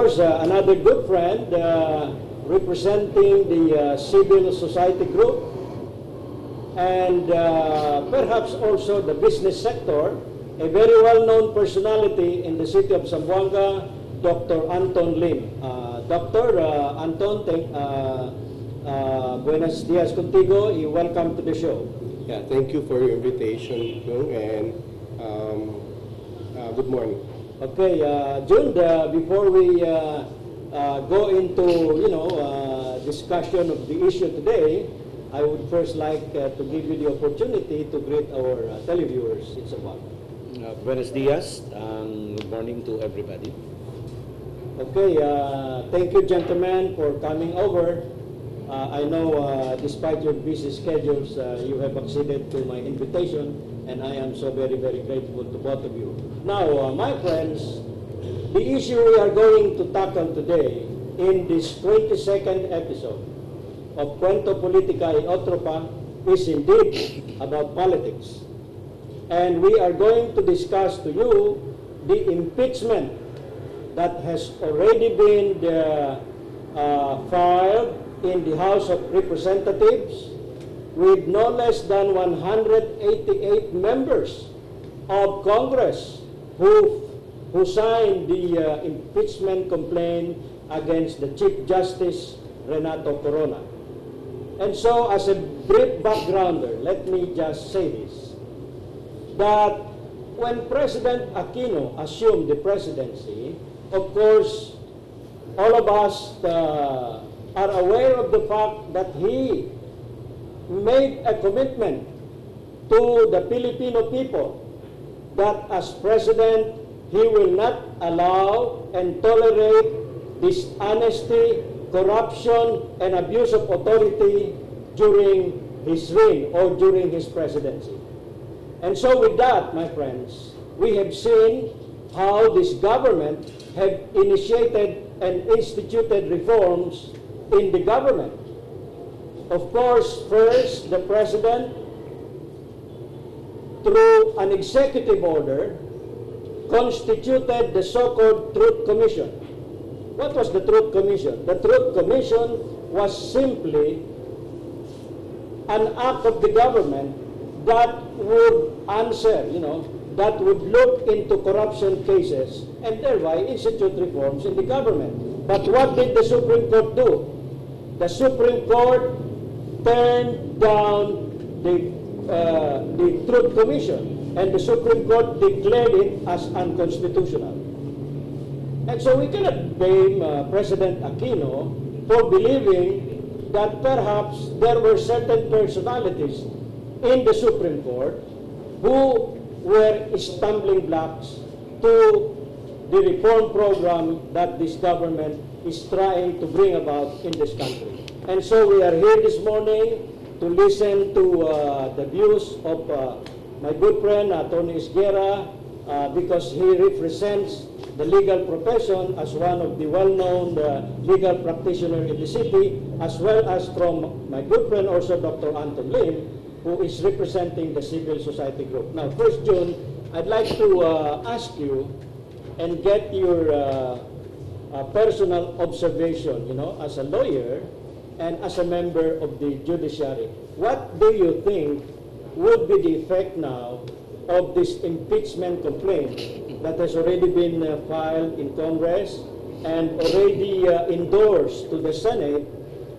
course, another good friend representing the civil society group and perhaps also the business sector, a very well-known personality in the city of Zamboanga, Dr. Anton Lim. Dr. Anton, buenos dias contigo, welcome to the show. Yeah, thank you for your invitation, and good morning. Okay, June, before we go into, discussion of the issue today, I would first like to give you the opportunity to greet our televiewers in Zamboanga. Buenos dias, good morning to everybody. Okay, thank you, gentlemen, for coming over. I know, despite your busy schedules, you have acceded to my invitation, and I am so very, very grateful to both of you. Now, my friends, the issue we are going to tackle today in this 22nd episode of Cuento Politica y Otro Pa is indeed about politics. And we are going to discuss to you the impeachment that has already been filed in the House of Representatives with no less than 188 members of Congress who signed the impeachment complaint against the Chief Justice Renato Corona. And so, as a brief backgrounder, let me just say this, that when President Aquino assumed the presidency, of course, all of us are aware of the fact that he made a commitment to the Filipino people that as president, he will not allow and tolerate dishonesty, corruption, and abuse of authority during his reign or during his presidency. And so with that, my friends, we have seen how this government have initiated and instituted reforms in the government. Of course, first, the President, through an executive order, constituted the so-called Truth Commission. What was the Truth Commission? The Truth Commission was simply an act of the government that would answer, that would look into corruption cases and thereby institute reforms in the government. But what did the Supreme Court do? The Supreme Court turned down the Truth Commission, and the Supreme Court declared it as unconstitutional. And so we cannot blame President Aquino for believing that perhaps there were certain personalities in the Supreme Court who were stumbling blocks to the reform program that this government is trying to bring about in this country. And so we are here this morning to listen to the views of my good friend, Tony Esguerra, because he represents the legal profession as one of the well-known legal practitioners in the city, as well as from my good friend also Dr. Anton Lim, who is representing the civil society group. Now, first, June, I'd like to ask you and get your personal observation, as a lawyer and as a member of the judiciary. What do you think would be the effect now of this impeachment complaint that has already been filed in Congress and already endorsed to the Senate,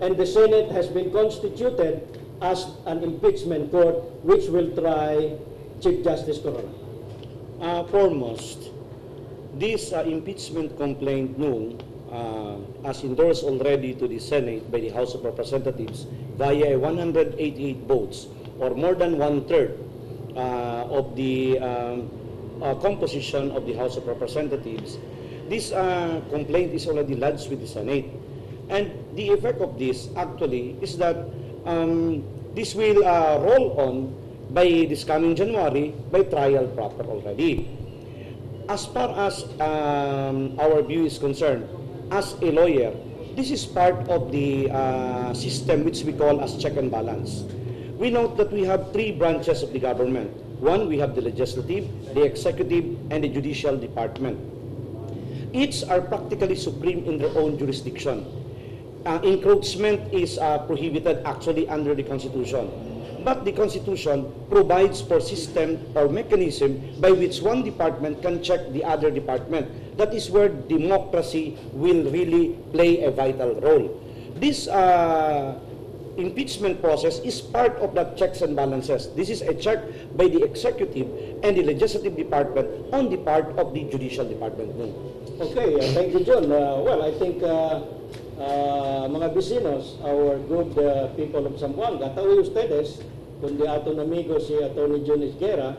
and the Senate has been constituted as an impeachment court which will try Chief Justice Corona? Foremost, this impeachment complaint, as endorsed already to the Senate by the House of Representatives via 188 votes, or more than one-third of the composition of the House of Representatives, this complaint is already lodged with the Senate. And the effect of this actually is that this will roll on by this coming January by trial proper already. As far as our view is concerned, as a lawyer, this is part of the system which we call as check and balance. We note that we have three branches of the government. One, we have the legislative, the executive, and the judicial department. each are practically supreme in their own jurisdiction. Encroachment is prohibited actually under the Constitution. But the Constitution provides for system or mechanism by which one department can check the other department. That is where democracy will really play a vital role. This impeachment process is part of that checks and balances. This is a check by the executive and the legislative department on the part of the judicial department. Okay, thank you, John. Well, I think mga vecinos, our good people of Zamboanga, tawi ustedes, kundi aton amigo si Attorney John Esguerra,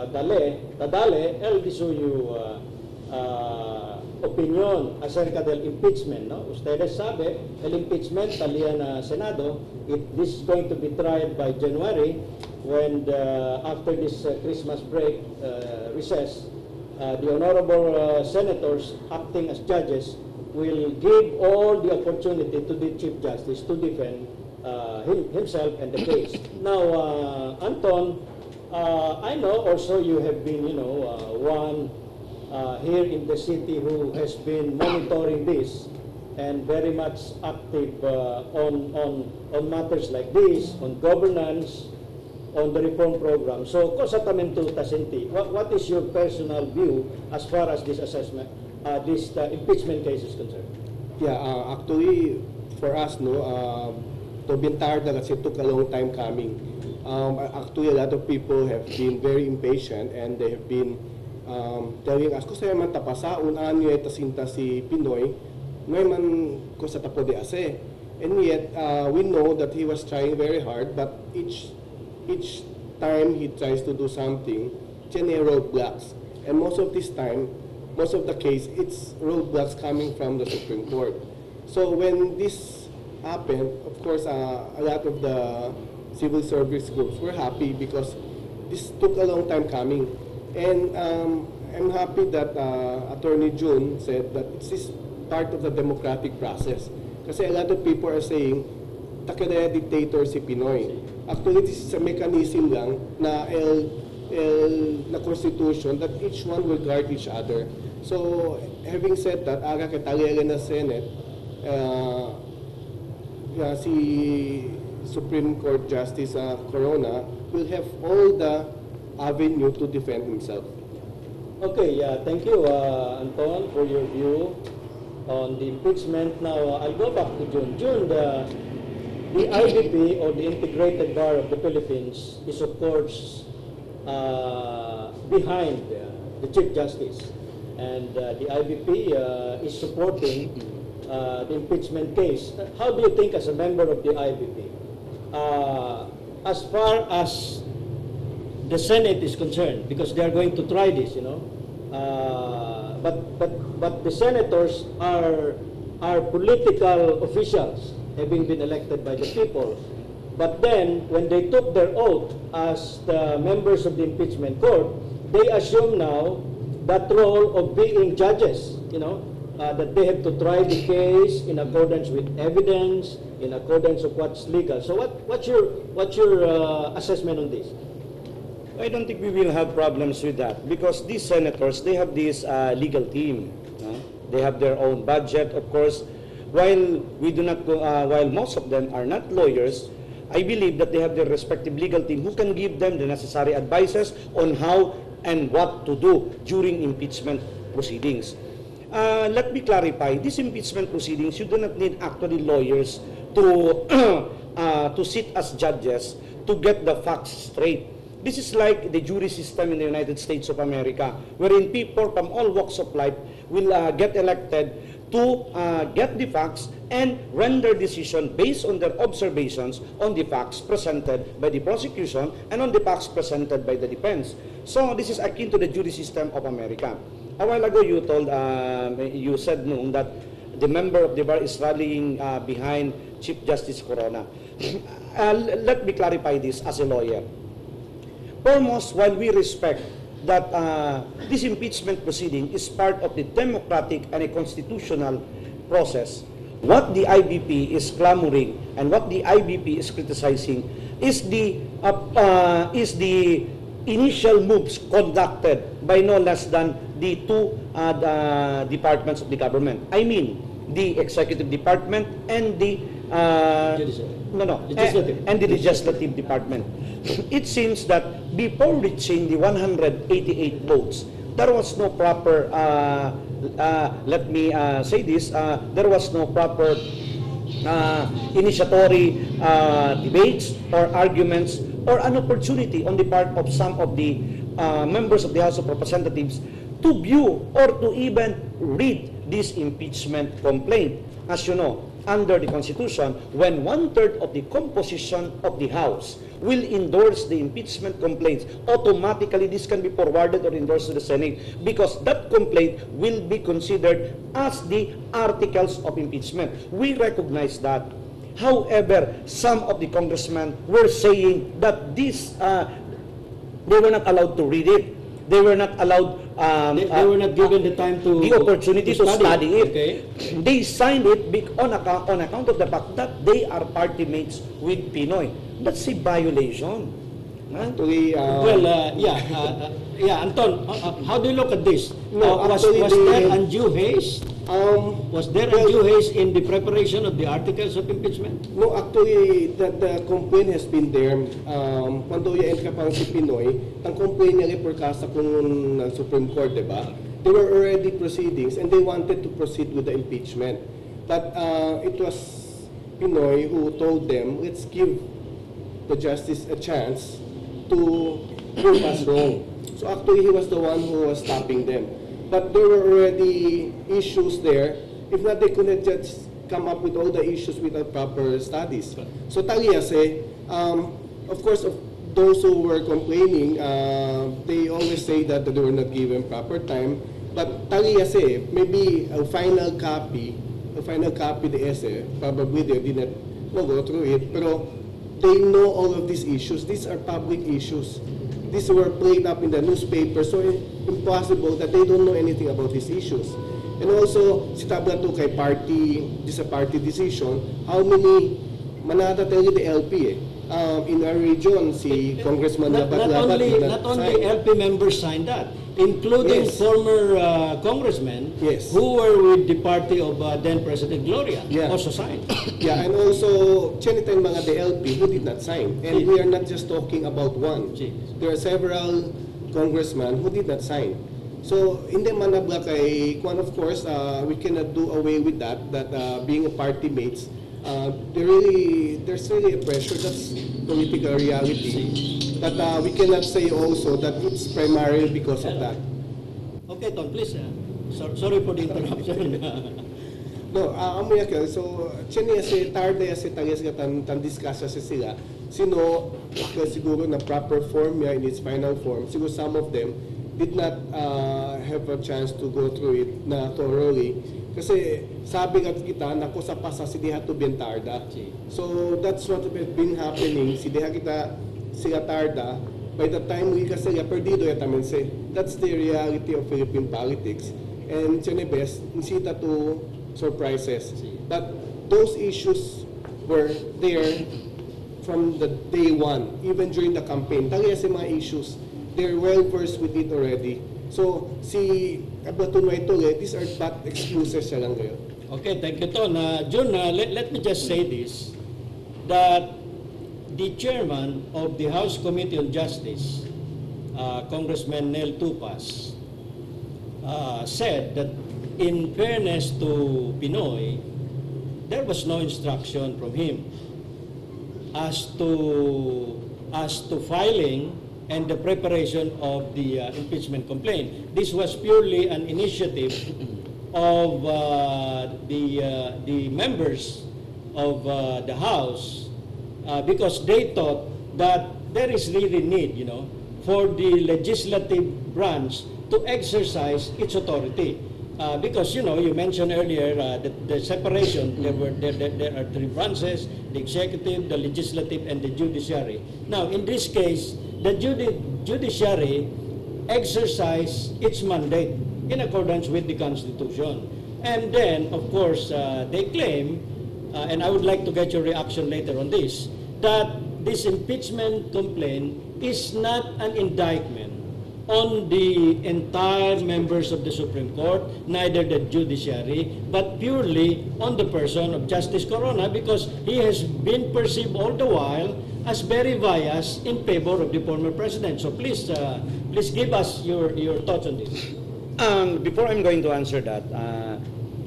tadale el di suyo opinión acerca del impeachment, no? Ustedes sabe, el impeachment talía na Senado, this is going to be tried by January when after this Christmas break recess, the honorable senators acting as judges will give all the opportunity to the Chief Justice to defend himself and the case. Now, Anton, I know also you have been, one here in the city who has been monitoring this and very much active on matters like this, on governance, on the reform program. So, cosa tamen tu tasinti? What is your personal view as far as this assessment, this impeachment case is concerned? Yeah, actually, for us, to be tired na kasi it took a long time coming. Actually, a lot of people have been very impatient and they have been telling us, kung sa'yo man tapasa, unaan nyo ay tasinta si Pinoy, ngay man kung sa tapo de ase. And yet, we know that he was trying very hard, but each time he tries to do something, tiyan roadblocks. And most of this time, most of the case, it's roadblocks coming from the Supreme Court. So when this happened, of course, a lot of the civil service groups were happy because this took a long time coming. And I'm happy that Attorney June said that this is part of the democratic process. Kasi a lot of people are saying, takadaya dictator si Pinoy. Actually, this is a mechanism lang na na constitution that each one will guard each other. So, having said that, aga kataliaga na Senate, si Supreme Court Justice Corona will have all the avenue to defend himself. Okay, thank you, Anton, for your view on the impeachment. Now, I'll go back to June. June, the IBP, or the Integrated Bar of the Philippines, is of course behind the Chief Justice. And the IBP is supporting the impeachment case. How do you think as a member of the IBP, as far as the Senate is concerned, because they are going to try this, but the senators are political officials, having been elected by the people. But then, when they took their oath as the members of the impeachment court, they assume now that role of being judges, that they have to try the case in accordance with evidence, in accordance of what's legal. So what's your assessment on this? I don't think we will have problems with that because these senators, they have this legal team. They have their own budget, of course. While we do not, while most of them are not lawyers, I believe that they have their respective legal team who can give them the necessary advices on how and what to do during impeachment proceedings. Let me clarify, these impeachment proceedings, you do not need actually lawyers to sit as judges to get the facts straight. This is like the jury system in the United States of America, wherein people from all walks of life will get elected to get the facts and render decision based on their observations on the facts presented by the prosecution and on the facts presented by the defense. So this is akin to the jury system of America. A while ago, you said noon that the member of the bar is rallying behind Chief Justice Corona. Let me clarify this as a lawyer. Foremost, while we respect that this impeachment proceeding is part of the democratic and a constitutional process, what the IBP is clamoring and what the IBP is criticizing is the initial moves conducted by no less than the two departments of the government. I mean, the executive department and the Judiciary. legislative. And the legislative department. It seems that before reaching the 188 votes, there was no proper, let me say this, there was no proper initiatory debates or arguments or an opportunity on the part of some of the members of the House of Representatives to view or to even read this impeachment complaint. As you know, under the Constitution, when 1/3 of the composition of the House will endorse the impeachment complaints, automatically this can be forwarded or endorsed to the Senate because that complaint will be considered as the articles of impeachment. We recognize that. However, some of the congressmen were saying that this, they were not allowed to read it. They were not allowed, They were not given the time to the opportunity to study it. Okay. They signed it on account of the fact that they are party mates with Pinoy. That's a violation. Huh? Actually, Anton, how do you look at this? No, was actually, there undue haste? Was there well, undue haste in the preparation of the articles of impeachment? No, actually, the complaint has been there. Quando i-end ka pang si Pinoy, ang complaint niya por kasa kung ng Supreme Court, diba? There were already proceedings and they wanted to proceed with the impeachment. But it was Pinoy who told them, let's give the justice a chance to prove us wrong. So actually, he was the one who was stopping them. But there were already issues there. If not, they couldn't just come up with all the issues without proper studies. So taliyase, of course, of those who were complaining, they always say that they were not given proper time. But taliyase, maybe a final copy, the essay, probably they did not go through it, pero they know all of these issues. These are public issues. These were played up in the newspaper, so impossible that they don't know anything about these issues. And also, si tabla to kay party, this a party decision, how many, manata tayo the LP in our region, si Congressman Labat-Labat Not only LP members signed that, including Yes. former congressmen Yes. who were with the party of then President Gloria, Yeah. also signed. Yeah, and also, chinitay mga DLP who did not sign. And we are not just talking about one. Si. There are several congressmen who did not sign. So, hindi man nabla kay Kwan, of course, we cannot do away with that being a party mates, there's really a pressure. That's political reality. But we cannot say also that it's primarily because of that. Okay, Tom, please. Sorry for the interruption. No, amoy ako. So, chini si tarde si tagas ka tan discuss sa sila. Sino ka siguro na proper form niya in its final form. Siguro some of them did not have a chance to go through it na thoroughly. Kasi sabi nga kita nako sa pasa si diha to bentarda. So that's what has been happening. Si diha kita sila tarda. By the time we kasi perdido yatamen say. That's the reality of Philippine politics. And best insita to surprises. But those issues were there from the day one, even during the campaign. Talaga sa mga issues, they're well versed with it already. So, si Abatunoy Tole, these are but excuses siya lang kayo. Okay, thank you, Ton. Jun, let me just say this, that the chairman of the House Committee on Justice, Congressman Nel Tupas, said that in fairness to Pinoy, there was no instruction from him as to filing and the preparation of the impeachment complaint. This was purely an initiative of the members of the House because they thought that there is really need, for the legislative branch to exercise its authority. Because you mentioned earlier the separation. There are three branches: the executive, the legislative, and the judiciary. Now, in this case, the judiciary exercise its mandate in accordance with the Constitution, and then, of course, they claim, and I would like to get your reaction later on this, that this impeachment complaint is not an indictment on the entire members of the Supreme Court, neither the judiciary, but purely on the person of Justice Corona, because he has been perceived all the while as very biased in favor of the former president. So please give us your thoughts on this. Before I'm going to answer that,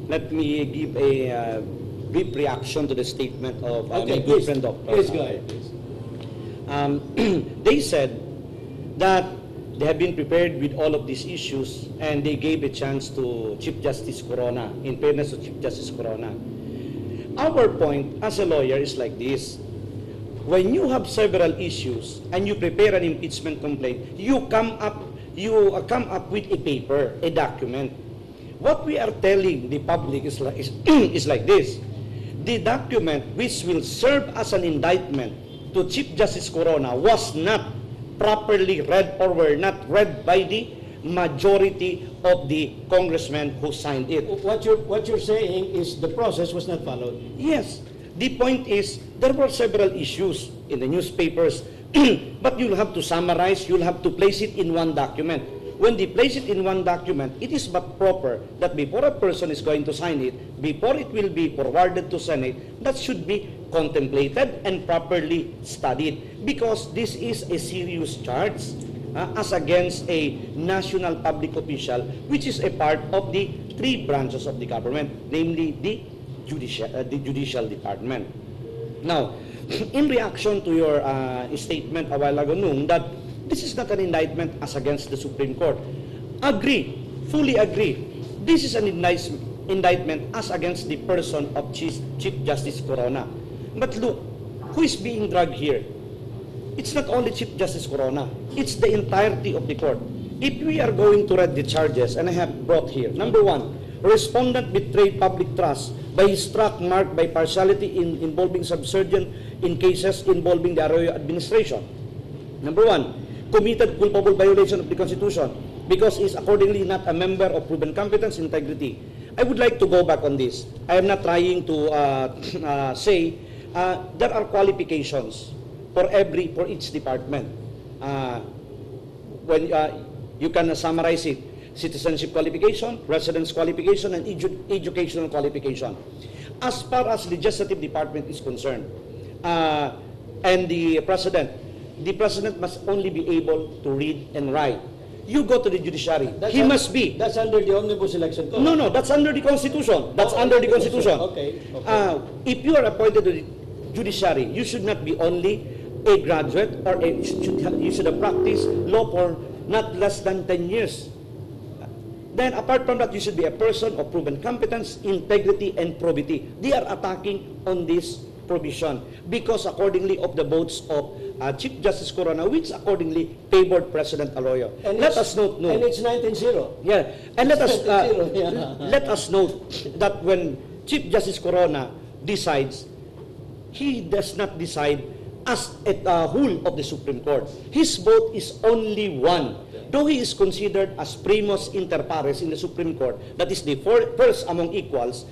let me give a brief reaction to the statement of my good please, friend Dr. Please go ahead, please. They said that they have been prepared with all of these issues and they gave a chance to Chief Justice Corona, in fairness to Chief Justice Corona. Our point as a lawyer is like this. When you have several issues and you prepare an impeachment complaint, you come up with a paper, a document. What we are telling the public is like this. The document which will serve as an indictment to Chief Justice Corona was not properly read or were not read by the majority of the congressmen who signed it. What you're saying is the process was not followed. Yes. The point is, there were several issues in the newspapers, but you'll have to summarize, you'll have to place it in one document. When they place it in one document, it is but proper that before a person is going to sign it, before it will be forwarded to Senate, that should be contemplated and properly studied, because this is a serious charge as against a national public official, which is a part of the three branches of the government, namely the judicial department. Now, in reaction to your statement a while ago, Nung, that this is not an indictment as against the Supreme Court. Agree, fully agree. This is an indictment as against the person of Chief Justice Corona. But look, who is being dragged here? It's not only Chief Justice Corona, it's the entirety of the court. If we are going to read the charges, and I have brought here, number one, respondent betrayed public trust by his track marked by partiality involving subservient in cases involving the Arroyo administration. Number one, committed culpable violation of the Constitution because he is accordingly not a member of proven competence, integrity. I would like to go back on this. I am not trying to say there are qualifications for each department. When you can summarize it: citizenship qualification, residence qualification, and educational qualification. As far as legislative department is concerned, and the president must only be able to read and write. You go to the judiciary, he must be. That's under the Omnibus Election Code. No, that's under the Constitution. That's under the Constitution. Okay. If you are appointed to the judiciary, you should not be only a graduate or you should have practiced law for not less than 10 years. Then apart from that, you should be a person of proven competence, integrity, and probity. They are attacking on this provision because accordingly of the votes of Chief Justice Corona, which accordingly favored President Arroyo. And let us note, no. And it's 19-0. Yeah, and let us 19-0, yeah. let us note that when Chief Justice Corona decides, he does not decide as a whole of the Supreme Court. His vote is only one. Though he is considered as primus inter pares in the Supreme Court, that is the first among equals,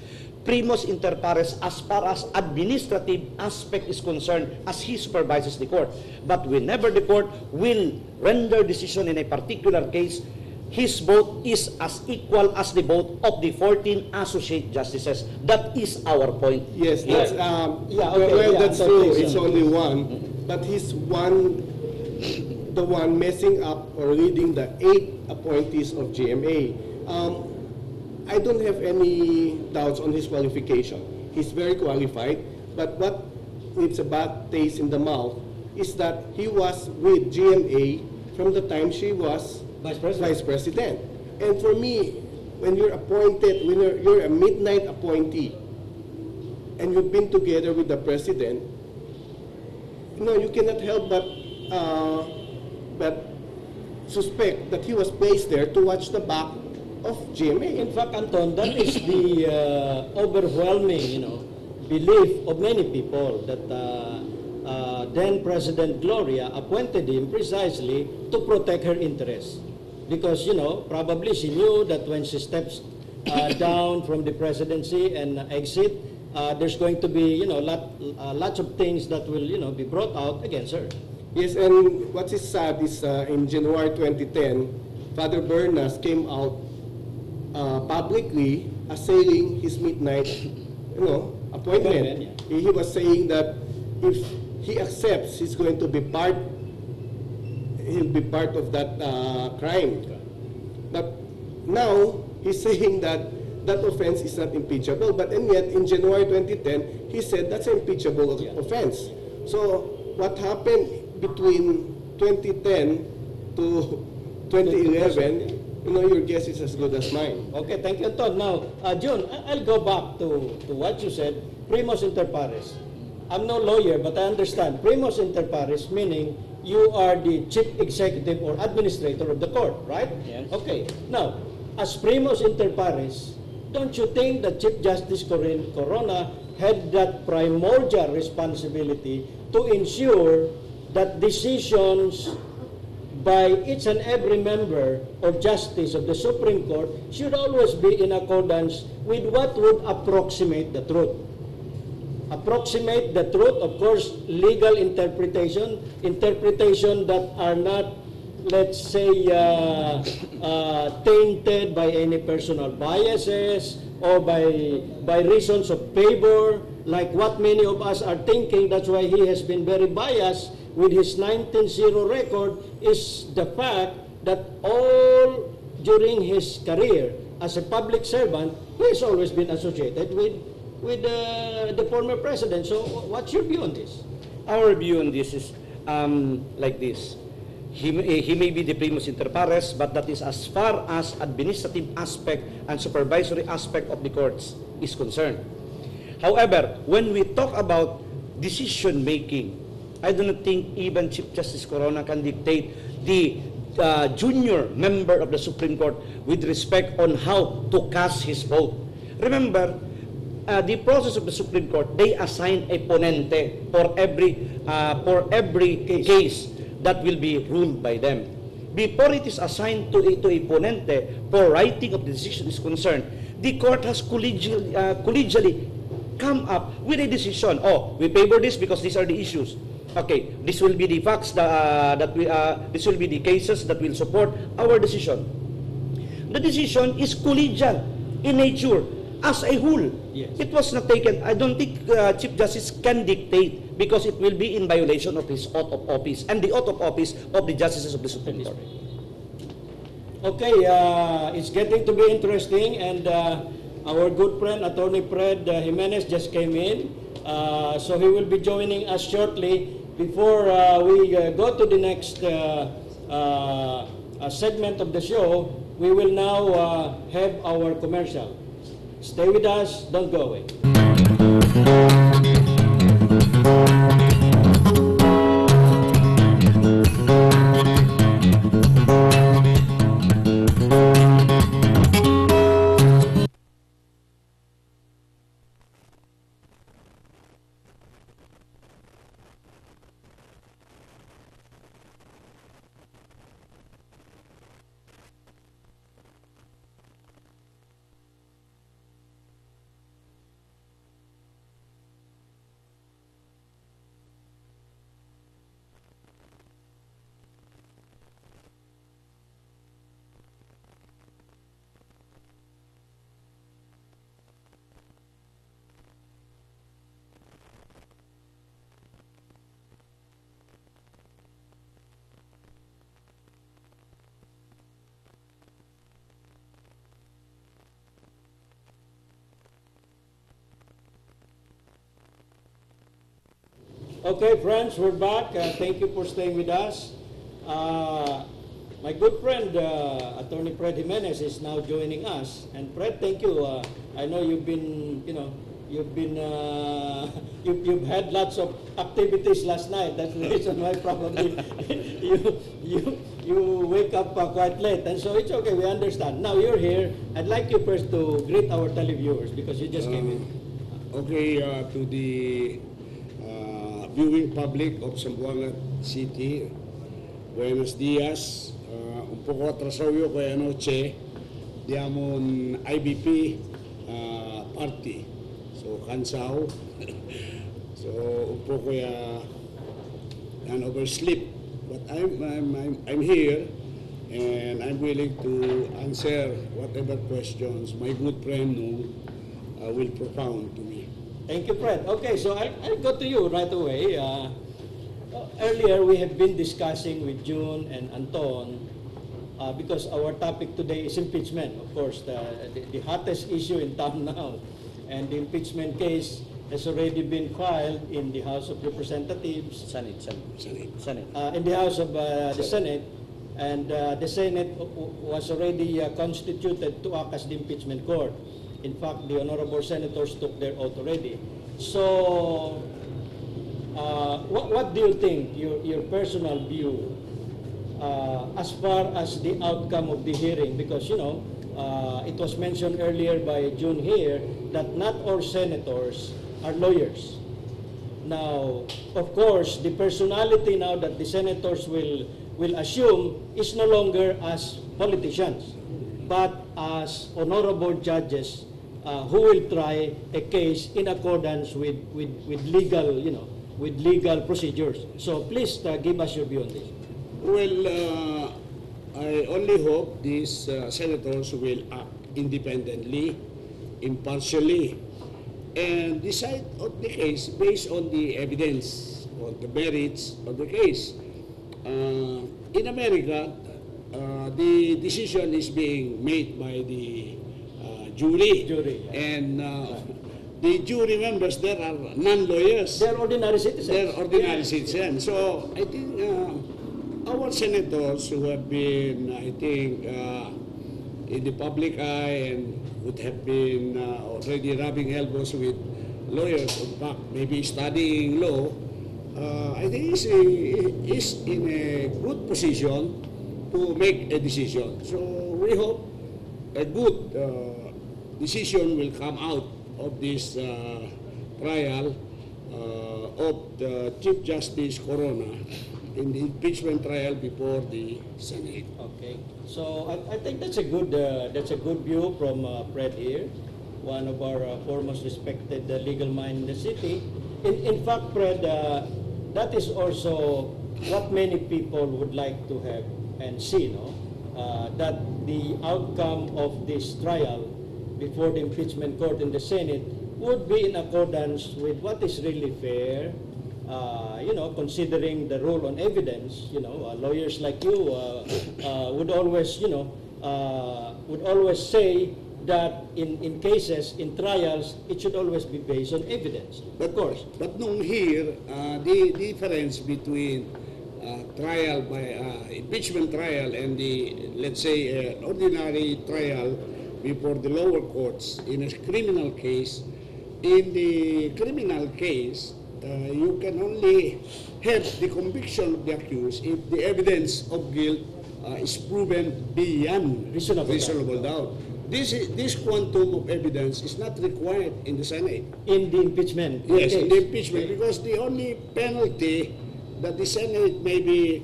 primus inter pares as far as administrative aspect is concerned, as he supervises the court. But whenever the court will render decision in a particular case, his vote is as equal as the vote of the 14 associate justices. That is our point. Yes, that's, that's true. It's only one. But he's the one messing up or leading the 8 appointees of GMA. I don't have any doubts on his qualification. He's very qualified. But what leaves a bad taste in the mouth is that he was with GMA from the time she was Vice President. And for me, when you're appointed, when you're a midnight appointee, and you've been together with the President, you cannot help but suspect that he was placed there to watch the back of GMA. In fact, Anton, that is the overwhelming, belief of many people that then President Gloria appointed him precisely to protect her interests. Because, probably she knew that when she steps down from the presidency and exit, there's going to be, lots of things that will, be brought out against her. Yes, and what is sad is in January 2010, Father Bernas came out publicly assailing his midnight, appointment. Yeah. He was saying that if he accepts, he'll be part of that crime. But now he's saying that that offense is not impeachable, but and yet in January 2010, he said that's an impeachable offense. So what happened between 2010 to 2011, your guess is as good as mine. Okay, thank you, Todd. Now, June, I'll go back to what you said, primus inter pares. I'm no lawyer, but I understand. Primus inter pares meaning you are the chief executive or administrator of the court, right? Yes. Okay. Now, as primus inter pares, don't you think that Chief Justice Corona had that primordial responsibility to ensure that decisions by each and every member of justice of the Supreme Court should always be in accordance with what would approximate the truth? Approximate the truth, of course, legal interpretation that are not, let's say, tainted by any personal biases or by reasons of favor, like what many of us are thinking. That's why he has been very biased with his 19-0 record, is the fact that all during his career as a public servant, he has always been associated with the former president. So what's your view on this? Our view on this is like this. He may be the primus inter pares, but that is as far as administrative aspect and supervisory aspect of the courts is concerned. However, when we talk about decision making, I do not think even Chief Justice Corona can dictate the junior member of the Supreme Court with respect on how to cast his vote. Remember, the process of the Supreme Court, they assign a ponente for every case that will be ruled by them. Before it is assigned to a ponente for writing of the decision is concerned, the court has collegially come up with a decision. Oh, we favor this because these are the issues. Okay, this will be the facts this will be the cases that will support our decision. The decision is collegial in nature as a whole. Yes. It was not taken. I don't think Chief Justice can dictate because it will be in violation of his oath of office and the oath of office of the justices of the Supreme Court. Okay, it's getting to be interesting, and our good friend, Attorney Fred Jimenez, just came in. So he will be joining us shortly. Before we go to the next segment of the show, we will now have our commercial. Stay with us, don't go away. Okay, friends, we're back. Thank you for staying with us. My good friend, Attorney Fred Jimenez, is now joining us. And Fred, thank you. I know you've been, you've had lots of activities last night. That's the reason why probably you wake up quite late. And so it's okay, we understand. Now you're here. I'd like you first to greet our televiewers because you just came in. Okay, to the viewing public of Zamboanga City, buenos días. Un poco atrasado yo kaya anoche, diamond IBP party. So, cansado. So, un poco and oversleep. But I'm here, and I'm willing to answer whatever questions my good friend Nung will propound to me. Thank you, Fred. Okay, so I'll go to you right away. Earlier, we have been discussing with June and Anton because our topic today is impeachment. Of course, the hottest issue in town now. And the impeachment case has already been filed in the House of Representatives, Senate. in the House of the Senate, and the Senate was already constituted to act as the impeachment court. In fact, the honorable senators took their oath already. So, what do you think, your personal view, as far as the outcome of the hearing? Because, it was mentioned earlier by June here that not all senators are lawyers. Now, of course, the personality now that the senators will assume is no longer as politicians, but as honorable judges who will try a case in accordance with legal, with legal procedures. So please give us your view on this. Well, I only hope these senators will act independently, impartially, and decide on the case based on the evidence, on the merits of the case. In America, the decision is being made by the jury. And the jury members there are non-lawyers. They're ordinary citizens. They're ordinary citizens. So I think our senators who have been, I think, in the public eye and would have been already rubbing elbows with lawyers, in fact, maybe studying law, I think is in a good position to make a decision. So we hope a good decision will come out of this trial of the Chief Justice Corona in the impeachment trial before the Senate. Okay, so I think that's a good view from Fred here, one of our foremost respected legal mind in the city. In fact, Fred, that is also what many people would like to have and see, that the outcome of this trial before the impeachment court in the Senate would be in accordance with what is really fair, considering the rule on evidence. Lawyers like you would always, would always say that in cases, in trials, it should always be based on evidence. Of course. But nung here, the difference between trial by impeachment trial and the, let's say, ordinary trial before the lower courts in a criminal case, in the criminal case, you can only have the conviction of the accused if the evidence of guilt is proven beyond reasonable doubt. This quantum of evidence is not required in the Senate. In the impeachment Yes, case. in the impeachment, because the only penalty that the Senate may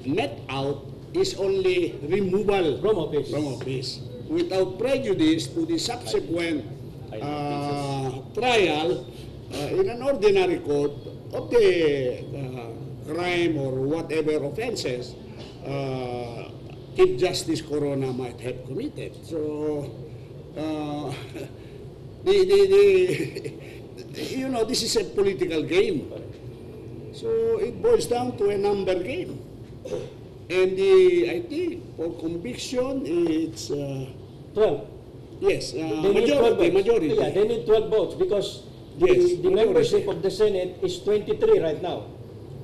met out is only removal From office. without prejudice to the subsequent trial in an ordinary court of the crime or whatever offenses Chief Justice Corona might have committed. So, this is a political game. So it boils down to a number game. And I think for conviction, it's 12. yes, They need 12 votes. majority. Yeah, they need 12 votes because Yes, the membership of the Senate is 23 right now.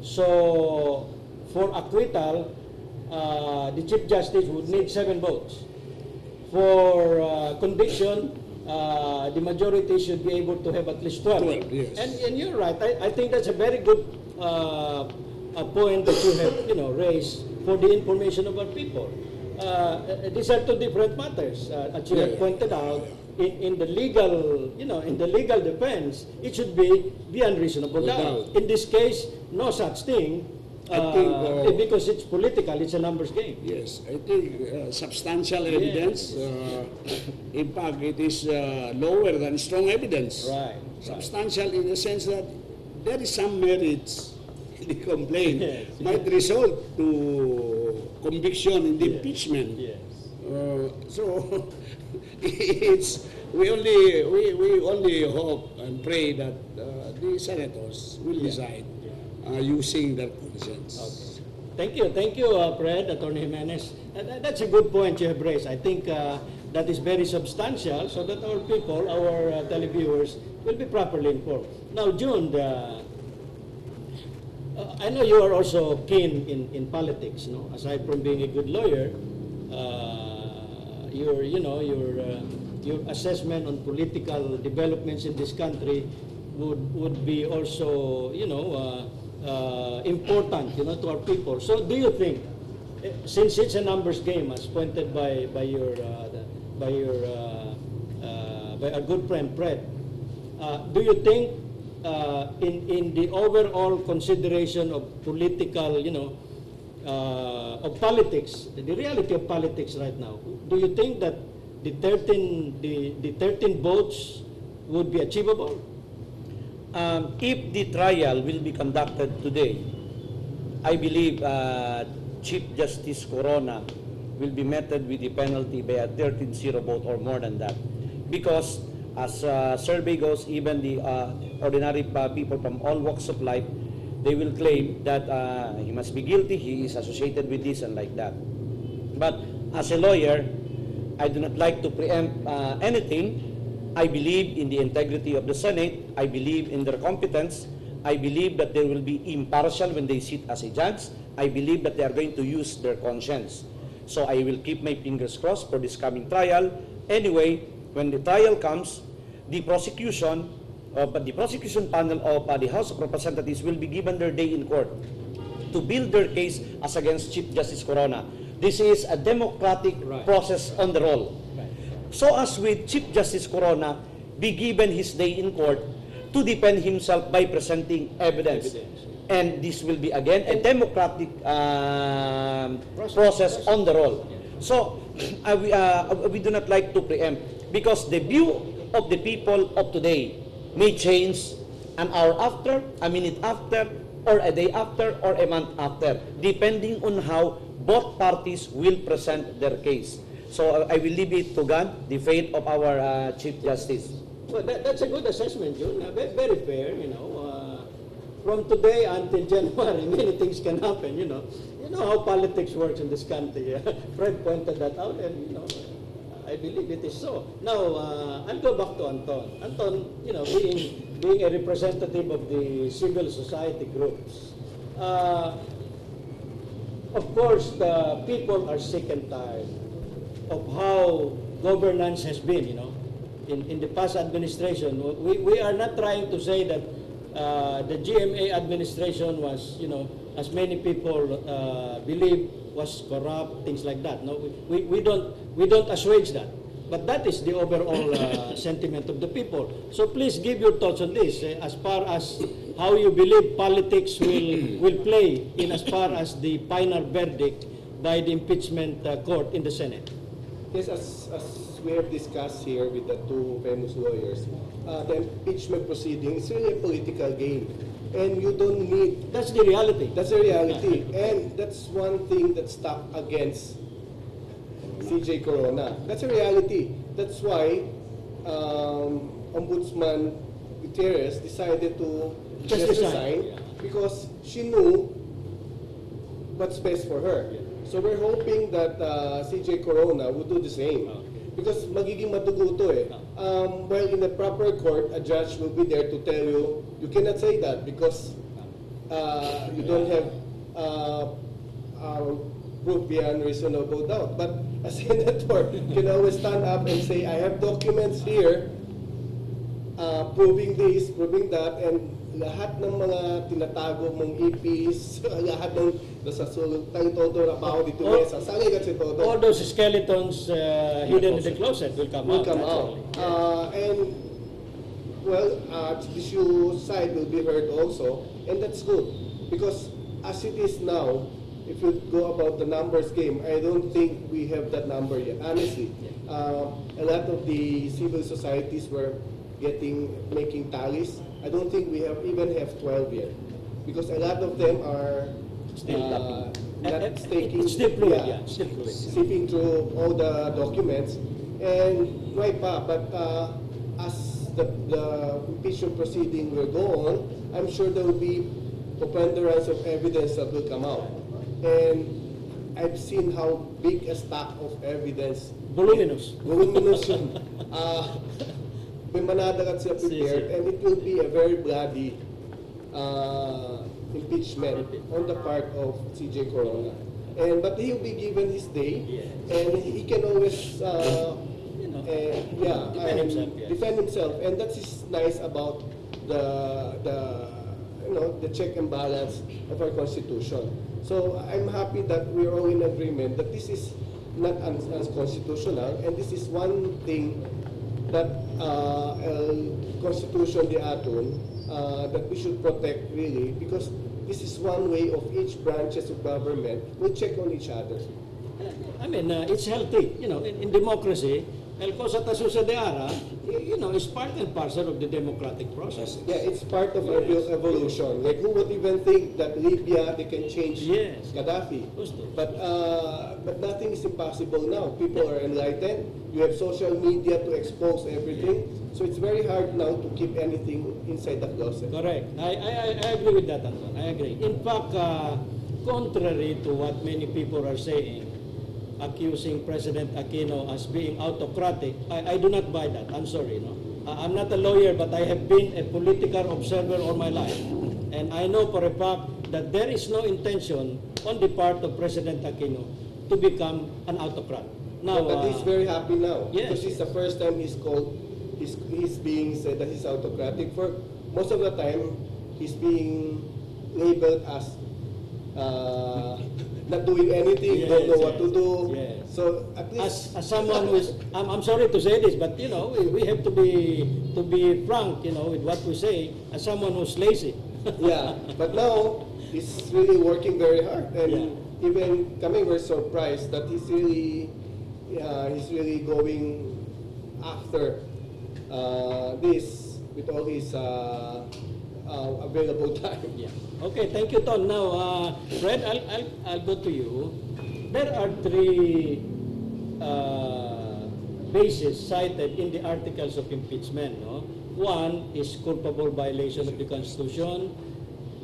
So for acquittal, the Chief Justice would need 7 votes. For conviction, the majority should be able to have at least 12. 12, yes. And you're right. I think that's a very good point that you have raised for the information of our people. These are two different matters. As you have pointed out, in the legal, in the legal defense, it should be beyond reasonable doubt. In this case, no such thing. I think, because it's political, it's a numbers game. Yes, I think substantial evidence, in fact, it is lower than strong evidence. Right. Substantial in the sense that there is some merits the complaint Yes. might result to conviction in the Yes. impeachment. Yes. So we only hope and pray that the senators will decide using their conscience. Thank you, Fred, Attorney Jimenez. That's a good point you have raised. I think that is very substantial, so that our people, our televiewers, will be properly informed. Now, June, I know you are also keen in politics. No, aside from being a good lawyer, your assessment on political developments in this country would be also important to our people. So do you think, since it's a numbers game as pointed by our good friend Fred, do you think in the overall consideration of political of politics, the reality of politics right now, do you think that the 13 votes would be achievable? If the trial will be conducted today, I believe Chief Justice Corona will be meted with the penalty by a 13-0 vote or more than that. Because as survey goes, even the ordinary people from all walks of life, they will claim that he must be guilty, he is associated with this and like that. But as a lawyer, I do not like to preempt anything. I believe in the integrity of the Senate. I believe in their competence. I believe that they will be impartial when they sit as a judge. I believe that they are going to use their conscience. So I will keep my fingers crossed for this coming trial. Anyway, when the trial comes, the prosecution panel of the House of Representatives will be given their day in court to build their case as against Chief Justice Corona. This is a democratic process on the roll. So as with Chief Justice Corona, be given his day in court to defend himself by presenting evidence. And this will be again a democratic process on the roll. So we do not like to preempt, because the view of the people of today may change an hour after, a minute after, or a day after, or a month after, depending on how both parties will present their case. So I will leave it to God, the fate of our Chief Justice. Well, that's a good assessment, June. Very fair, From today until January, many things can happen, You know how politics works in this country. Fred pointed that out, and, I believe it is so. Now, I'll go back to Anton. Anton, being a representative of the civil society groups, of course, the people are sick and tired of how governance has been, in the past administration. We are not trying to say that the GMA administration was, as many people believe, was corrupt, things like that. No, we don't assuage that. But that is the overall sentiment of the people. So please give your thoughts on this, as far as how you believe politics will play in as far as the final verdict by the impeachment court in the Senate. Yes, as we have discussed here with the two famous lawyers, the impeachment proceeding is really a political game. And you don't need... That's the reality. That's the reality. And that's one thing that's stuck against CJ Corona. That's a reality. That's why Ombudsman Gutierrez decided to just resign, because she knew what's best for her. So we're hoping that CJ Corona would do the same. Because magiging madugo to eh. Well, in the proper court, a judge will be there to tell you, you cannot say that because you don't have proof beyond reasonable doubt. But a senator can always stand up and say, I have documents here proving this, proving that, and lahat ng mga tinatago mong EPs, lahat ng nasa sulog tayo todo rabaho dito mesa, sali kasi todo. All those skeletons hidden in the closet will come out. And well, judicial side will be heard also, and that's good, because as it is now, if you go about the numbers game, I don't think we have that number yet. Honestly, a lot of the civil societies were making tallies. I don't think we even have 12 yet. because a lot of them are Still not staking, It's still fluid, yeah, still fluid. sifting through all the documents, and right pa, but as the impeachment proceeding will go on, I'm sure there will be preponderance of evidence that will come out. And I've seen how big a stack of evidence, Voluminous. voluminous yun. May manadagat sila prepared, and it will be a very bloody impeachment on the part of CJ Corona. But he'll be given his day, Yes. and he can always You know, defend himself, yeah. defend himself, and that is nice about the check and balance of our constitution. So I'm happy that we're all in agreement that this is not unconstitutional, and this is one thing that Constitution de Aton that we should protect really, because this is one way of each branches of government will check on each other. I mean, it's healthy. You know, in democracy, el cosa ta sucederá, you know, is part and parcel of the democratic process. Yeah, it's part of evolution. Like, who would even think that Libya, they can change Yes. Gaddafi? Gusto. But nothing is impossible now. People are enlightened. You have social media to expose everything. So it's very hard now to keep anything inside the closet. Correct. I agree with that, Anton. I agree. In fact, contrary to what many people are saying, accusing President Aquino as being autocratic, I do not buy that. I'm sorry. No? I'm not a lawyer, but I have been a political observer all my life. And I know for a fact that there is no intention on the part of President Aquino to become an autocrat. Now, But he's very happy now. yes. Because it's the first time he's being said that he's autocratic. For most of the time, he's being labeled as not doing anything, Yes, don't know what yes, to do. yes. So at least as someone who is, I'm sorry to say this, but you know, we have to be frank, you know, with what we say. As someone who's lazy, yeah. But now he's really working very hard, and even coming, we're surprised that he's really going after this with all his available time. yeah. Okay, thank you, Ton. Now, Fred, I'll go to you. There are three bases cited in the articles of impeachment. No? One is culpable violation of the Constitution,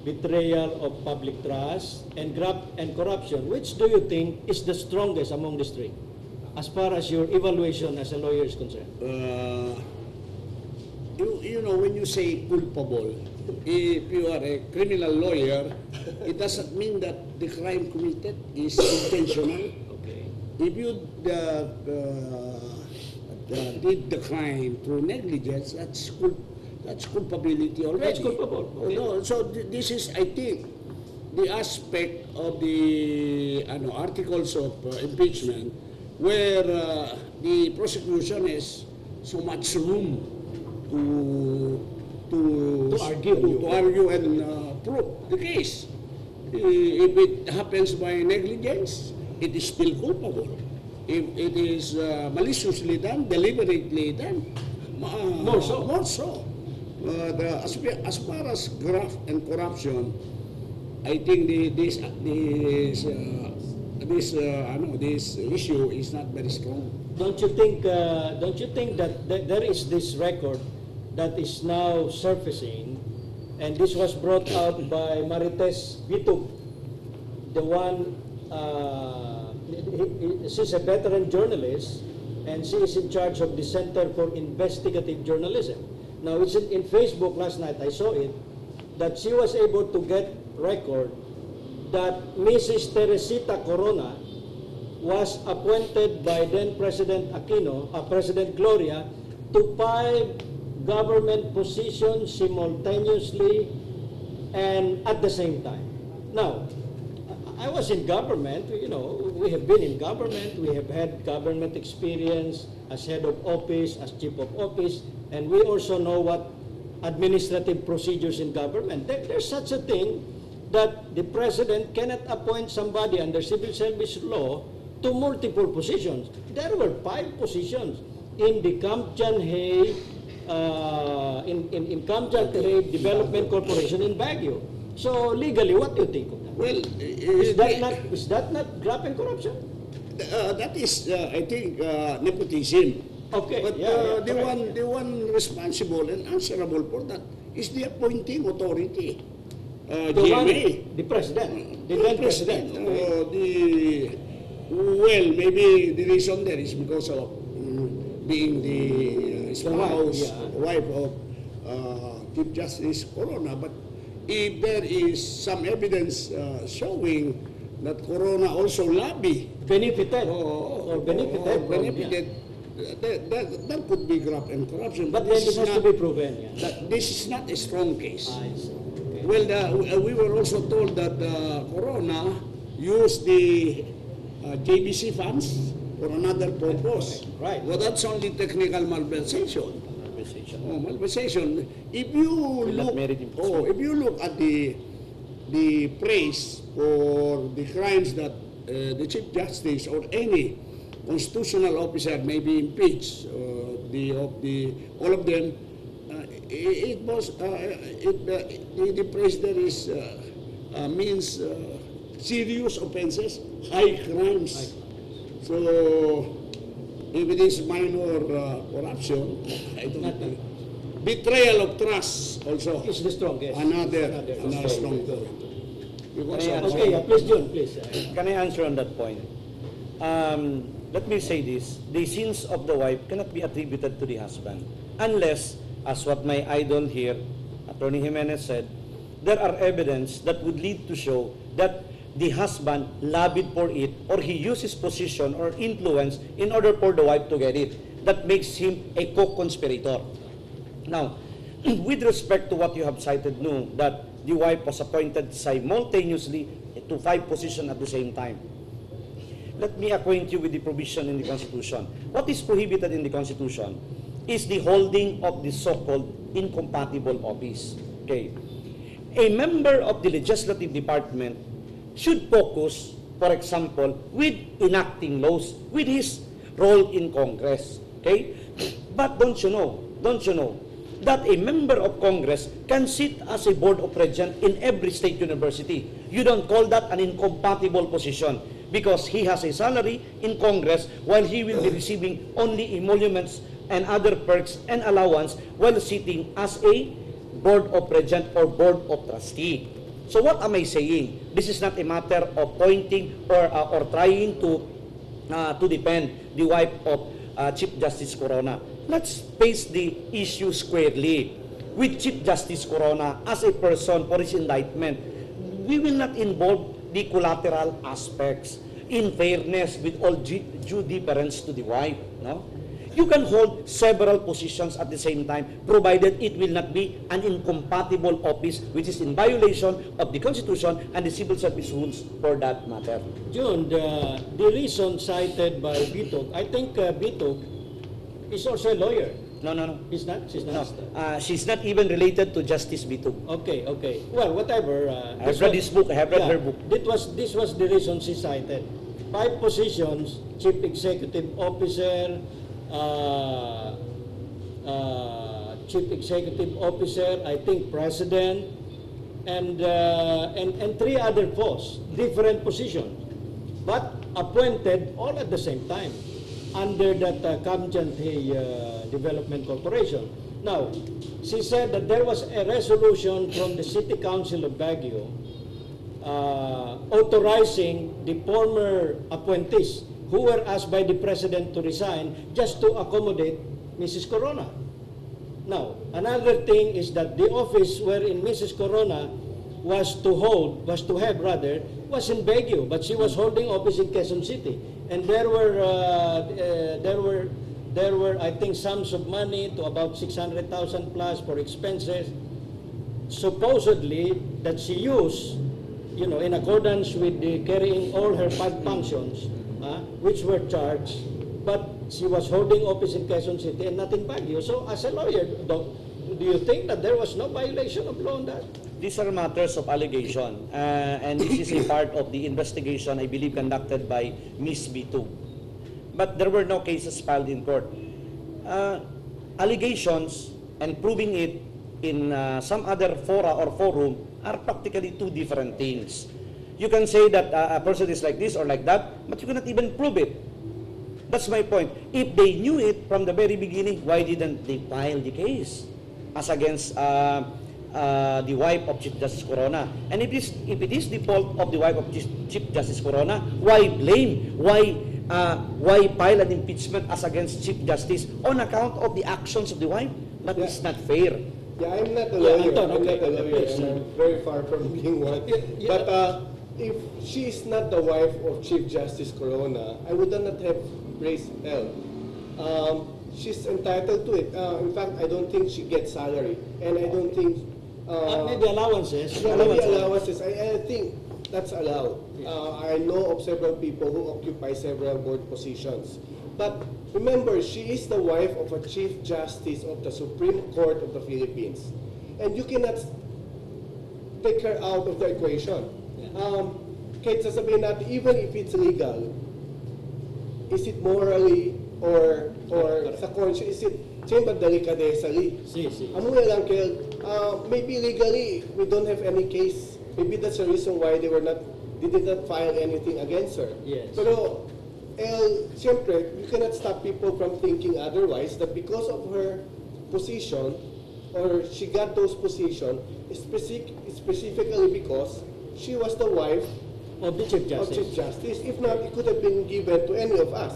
betrayal of public trust, and corruption. Which do you think is the strongest among these three, as far as your evaluation as a lawyer is concerned? You know, when you say culpable, if you are a criminal lawyer, it doesn't mean that the crime committed is intentional. Okay. If you did the crime through negligence, that's culpability already. That's culpable. Okay. No, so this is, I think, the aspect of the articles of impeachment where the prosecution has so much room to argue and prove the case. If it happens by negligence, it is still culpable. If it is maliciously done, deliberately done, More so. More so. As far as graft and corruption, I think this issue is not very strong. Don't you think that there is this record that is now surfacing, and this was brought out by Marites Bitug, the one, she's a veteran journalist, and she is in charge of the Center for Investigative Journalism. Now, it's in Facebook last night, I saw it, that she was able to get record that Mrs. Teresita Corona was appointed by then President Aquino, President Gloria, to 5 government positions simultaneously and at the same time. Now, I was in government, you know, we have been in government, we have had government experience as head of office, as chief of office, and we also know what administrative procedures in government. There's such a thing that the president cannot appoint somebody under civil service law to multiple positions. There were 5 positions in the Kamchan-Hay Development Corporation in Baguio. So legally, what do you think of that? Well, Is that not graft and corruption? that is, I think, nepotism. Okay, But the one responsible and answerable for that is the appointing authority, The one, GMA. the president, the then president. Okay. Well, maybe the reason there is because of being the spouse, wife of Chief Justice Corona. But if there is some evidence showing that Corona also lobby Benefited. or benefited from, benefited, that could be graft and corruption. But then this has to be proven. Yeah. This is not a strong case. I see. Okay. Well, we were also told that Corona used the JBC funds for another purpose. Right. Well, that's only technical malversation. Conversation. Oh, malversation. If you not look, merit impeachment. if you look at the praise for the crimes that the Chief Justice or any constitutional officer may be impeached, all of them, the praise there is means serious offenses, high crimes. So if it is minor corruption, I don't know. Betrayal of trust also. It's the strongest. Another strong point. Because of- Okay, please, John, please. Can I answer on that point? Let me say this. The sins of the wife cannot be attributed to the husband unless, as what my idol here, Attorney Jimenez said, there are evidence that would lead to show that the husband lobbied for it or he used his position or influence in order for the wife to get it. That makes him a co-conspirator. Now, with respect to what you have cited, no, that the wife was appointed simultaneously to 5 positions at the same time. Let me acquaint you with the provision in the Constitution. What is prohibited in the Constitution is the holding of the so-called incompatible office. Okay. A member of the legislative department should focus, for example, with enacting laws, with his role in Congress. Okay? But don't you know that a member of Congress can sit as a board of regents in every state university? You don't call that an incompatible position because he has a salary in Congress while he will be receiving only emoluments and other perks and allowance while sitting as a board of regent or board of trustee. So what am I saying? This is not a matter of pointing or trying to defend the wife of Chief Justice Corona. Let's face the issue squarely. With Chief Justice Corona as a person for his indictment, we will not involve the collateral aspects. In fairness, with all due deference to the wife, no? You can hold several positions at the same time, provided it will not be an incompatible office, which is in violation of the Constitution and the civil service rules for that matter. June, the reason cited by Bitok, I think Bitok is also a lawyer. No. He's not? She's No. not? She's not even related to Justice Bitug. Okay. Well, whatever. I've read this book. I have read her book. This was the reason she cited. 5 positions: Chief Executive Officer, I think President, and 3 other posts, different positions, but appointed all at the same time under that Kamjanthi Development Corporation. Now, she said that there was a resolution from the City Council of Baguio authorizing the former appointees who were asked by the President to resign just to accommodate Mrs. Corona. Now, another thing is that the office wherein Mrs. Corona was to have was in Baguio, but she was holding office in Quezon City. And there were I think sums of money to about 600,000 plus for expenses, supposedly that she used, in accordance with the carrying all her 5 functions, which were charged, but she was holding office in Quezon City and not in Baguio. So as a lawyer, do you think that there was no violation of law on that? These are matters of allegation, and this is a part of the investigation, I believe, conducted by Ms. Bitug. But there were no cases filed in court. Allegations and proving it in some other fora or forum are practically two different things. You can say that a person is like this or like that, but you cannot even prove it. That's my point. If they knew it from the very beginning, why didn't they file the case as against the wife of Chief Justice Corona? And if it is the fault of the wife of Chief Justice Corona, why blame? Why file an impeachment as against Chief Justice on account of the actions of the wife? That is not fair. Yeah, I'm not a lawyer. Anton, I'm okay. not a lawyer, Please. and I'm very far from being one. But if she is not the wife of Chief Justice Corona, I would not have raised hell. She's entitled to it. In fact, I don't think she gets salary, and I don't think Maybe allowances. yeah, maybe allowances. I think that's allowed. I know of several people who occupy several board positions. But remember, she is the wife of a Chief Justice of the Supreme Court of the Philippines. And you cannot take her out of the equation. Kahit sasabihin natin, even if it's legal, is it morally or sa conscience, is it chamber delicadesally? Si. Ano nga lang, Kel, maybe legally, we don't have any case. Maybe that's the reason why they did not file anything against her. Yes. Pero, siyempre, you cannot stop people from thinking otherwise, that because of her position, or she got those positions, specifically because she was the wife Of the Chief of Justice. Chief Justice. If not, it could have been given to any of us.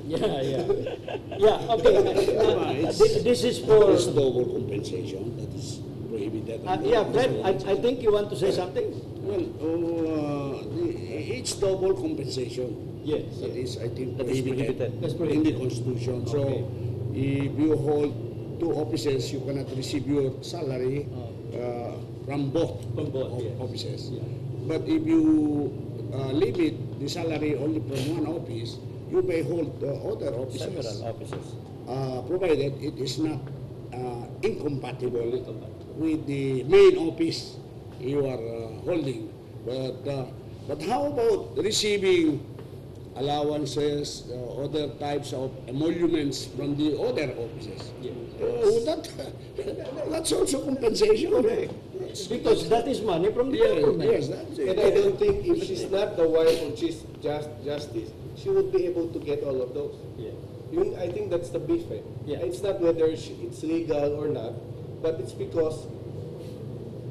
Yeah, okay. This is for... There is double compensation that is prohibited. yeah, Fred, I think you want to say something? Well, it's double compensation. Yes. That is, I think, That is prohibited prohibited. That's in the prohibited. Constitution. So, Okay. if you hold two offices, you cannot receive your salary from both From both, yes. offices. Yeah. But if you limit the salary only from one office, you may hold other offices, Several offices. provided it is not incompatible with the main office you are holding. But how about receiving allowances, other types of emoluments from the other offices? That's also compensation. Because that is money from the Yes, government. yes, that's it. And I don't think if she's not the wife of Chief Justice, she would be able to get all of those. Yeah. I think that's the beef. Yeah. It's not whether it's legal or not, but it's because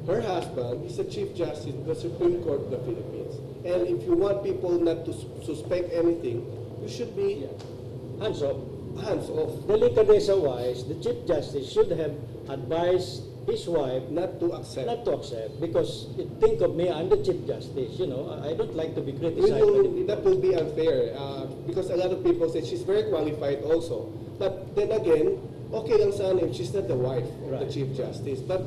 her husband is the Chief Justice of the Supreme Court of the Philippines. And if you want people not to suspect anything, you should be Hands off. hands off, Delicadeza-wise, the Chief Justice should have advised his wife not to accept. not to accept, because think of me, I'm the Chief Justice, I don't like to be criticized by the people. That will be unfair because a lot of people say she's very qualified also. But then again, okay lang sana if she's not the wife of the Right. Chief Justice. But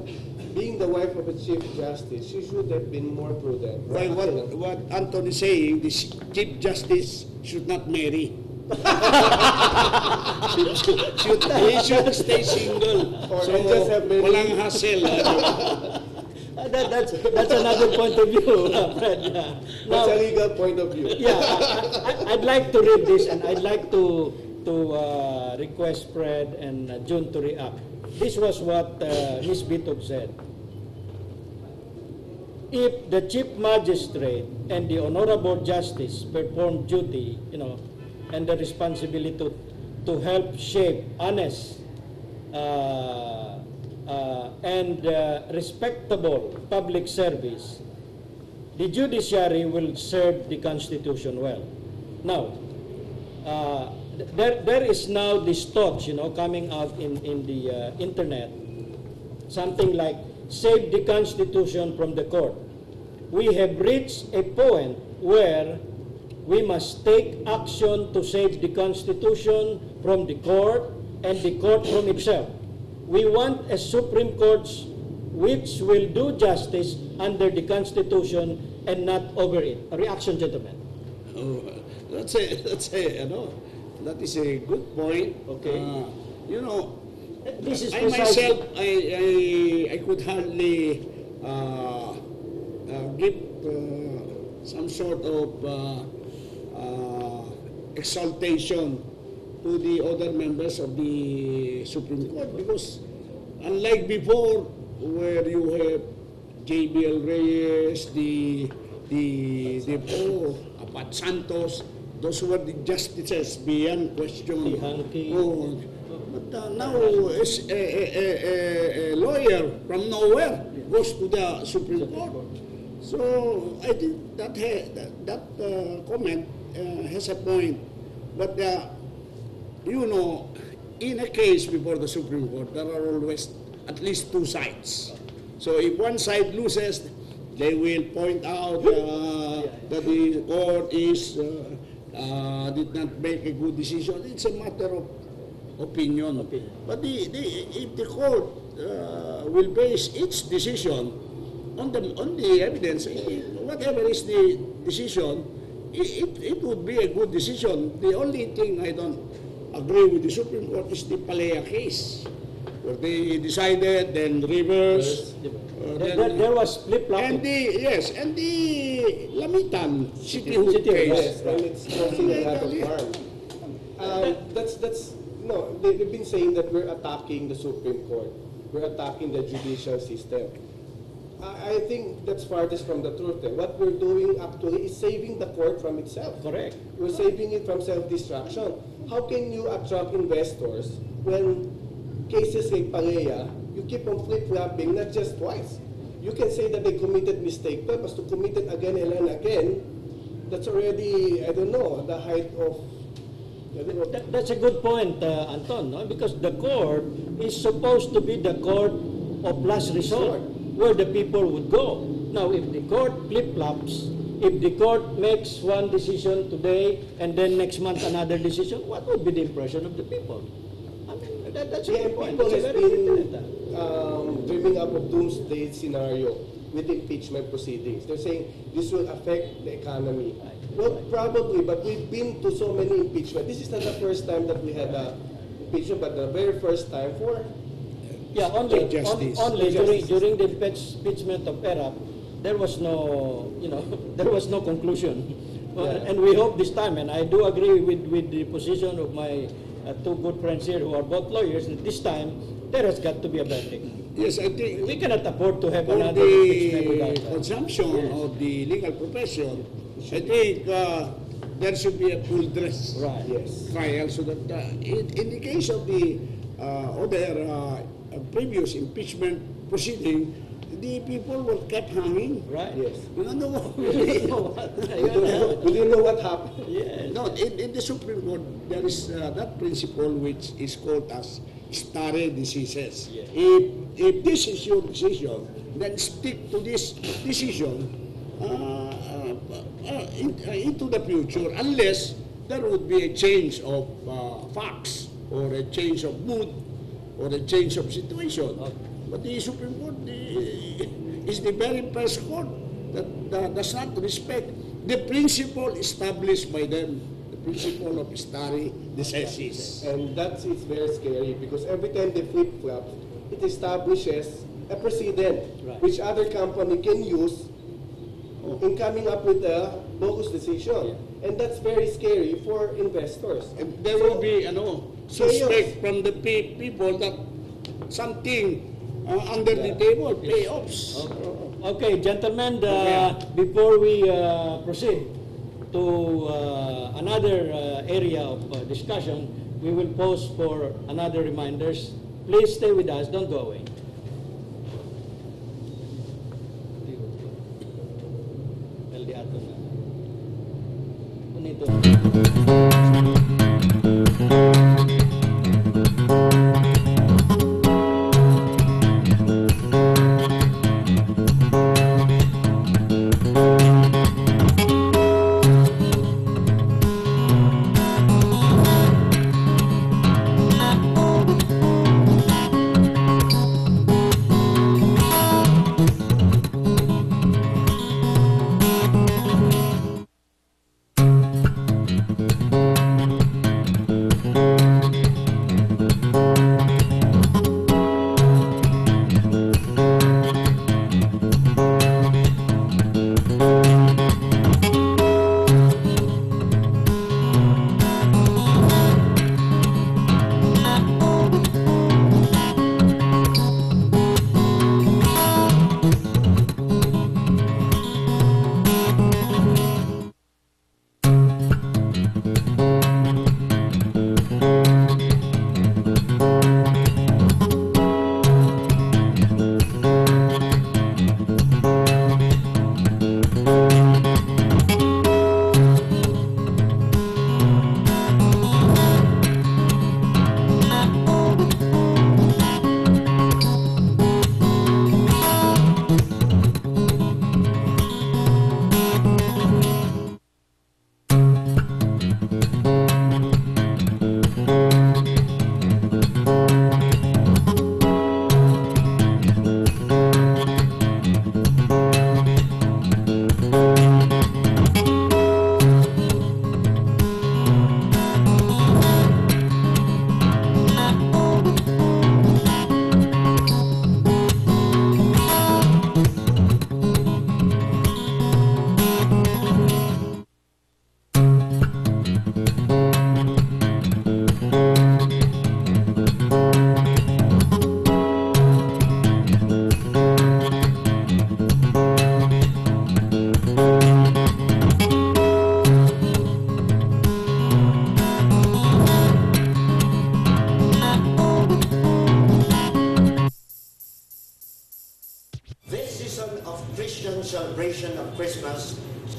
being the wife of a Chief Justice, she should have been more prudent. Well, what Anton is saying, the Chief Justice should not marry. He should stay single. Or So, just have many- walang hassle. That's another point of view, Fred. Yeah. That's a Now, legal point of view. yeah, I'd like to read this, and I'd like to request Fred and June to react. This was what Ms. Bitog said. If the Chief Magistrate and the Honorable Justice perform duty, and the responsibility to help shape honest and respectable public service, the judiciary will serve the Constitution well. Now, there is now this thought, coming out in the internet, something like save the Constitution from the court. We have reached a point where we must take action to save the Constitution from the court and the court from itself. We want a Supreme Court which will do justice under the Constitution and not over it. A reaction, gentlemen. That is a good point. Okay. I This is precisely... myself, I could hardly give some sort of exaltation to the other members of the Supreme Court, because unlike before, where you have JBL Reyes, Apat Santos, those were the justices beyond question. Hanky. Oh, but now is a lawyer from nowhere goes to the Supreme Court. So I think that comment has a point. But in a case before the Supreme Court, there are always at least two sides. So if one side loses, they will point out that the court did not make a good decision. It's a matter of opinion. But if the court will base its decision on the evidence, whatever is the decision, it would be a good decision. The only thing I don't agree with the Supreme Court is the Palea case, where they decided, then reversed. There was flip-flopping. And the Lamitan City Hall case. Yes, and it's causing a lot of harm. They've been saying that we're attacking the Supreme Court. We're attacking the judicial system. I think that's farthest from the truth. What we're doing actually is saving the court from itself. Correct. We're saving it from self-destruction. How can you attract investors when cases like Palea, you keep on flip-flopping, not just twice. You can say that they committed mistake, but to commit it again and again, that's already, I don't know, the height of... That's a good point, Anton, no? Because the court is supposed to be the court of last resort, where the people would go. Now, if the court flip-flops, if the court makes one decision today and then next month another decision, what would be the impression of the people? I mean, that's a good point. People That's a have very been good point. dreaming up of doomsday scenario with impeachment proceedings. They're saying this will affect the economy. Well, probably, but we've been to so many impeachment. This is not the first time that we had impeachment, but the very first time for... Yeah, only Justice. during the impeachment of ERAP, there was no, there was no conclusion. And we hope this time, and I do agree with the position of my two good friends here who are both lawyers, that this time there has got to be a verdict. Yes, I think We cannot afford to have for another impeachment the without that. consumption of the legal profession, I think there should be a full dress Right. Yes. trial, so that in the case of the other previous impeachment proceeding, the people were kept hanging. Right. Yes. You don't know what We didn't know what happened. Yes. No, in the Supreme Court, there is that principle which is called as stare decisis. Yes. If this is your decision, then stick to this decision into the future, unless there would be a change of facts or a change of mood or a change of situation. But the Supreme Court is the very first court that does not respect the principle established by them, the principle of stare decisis. And that's it's very scary because every time they flip-flop, it establishes a precedent Right. which other company can use in coming up with a bogus decision. And that's very scary for investors. And there will be suspect from the people that something under the table, payoffs. Okay, gentlemen, before we proceed to another area of discussion, we will pause for another reminders. Please stay with us, don't go away.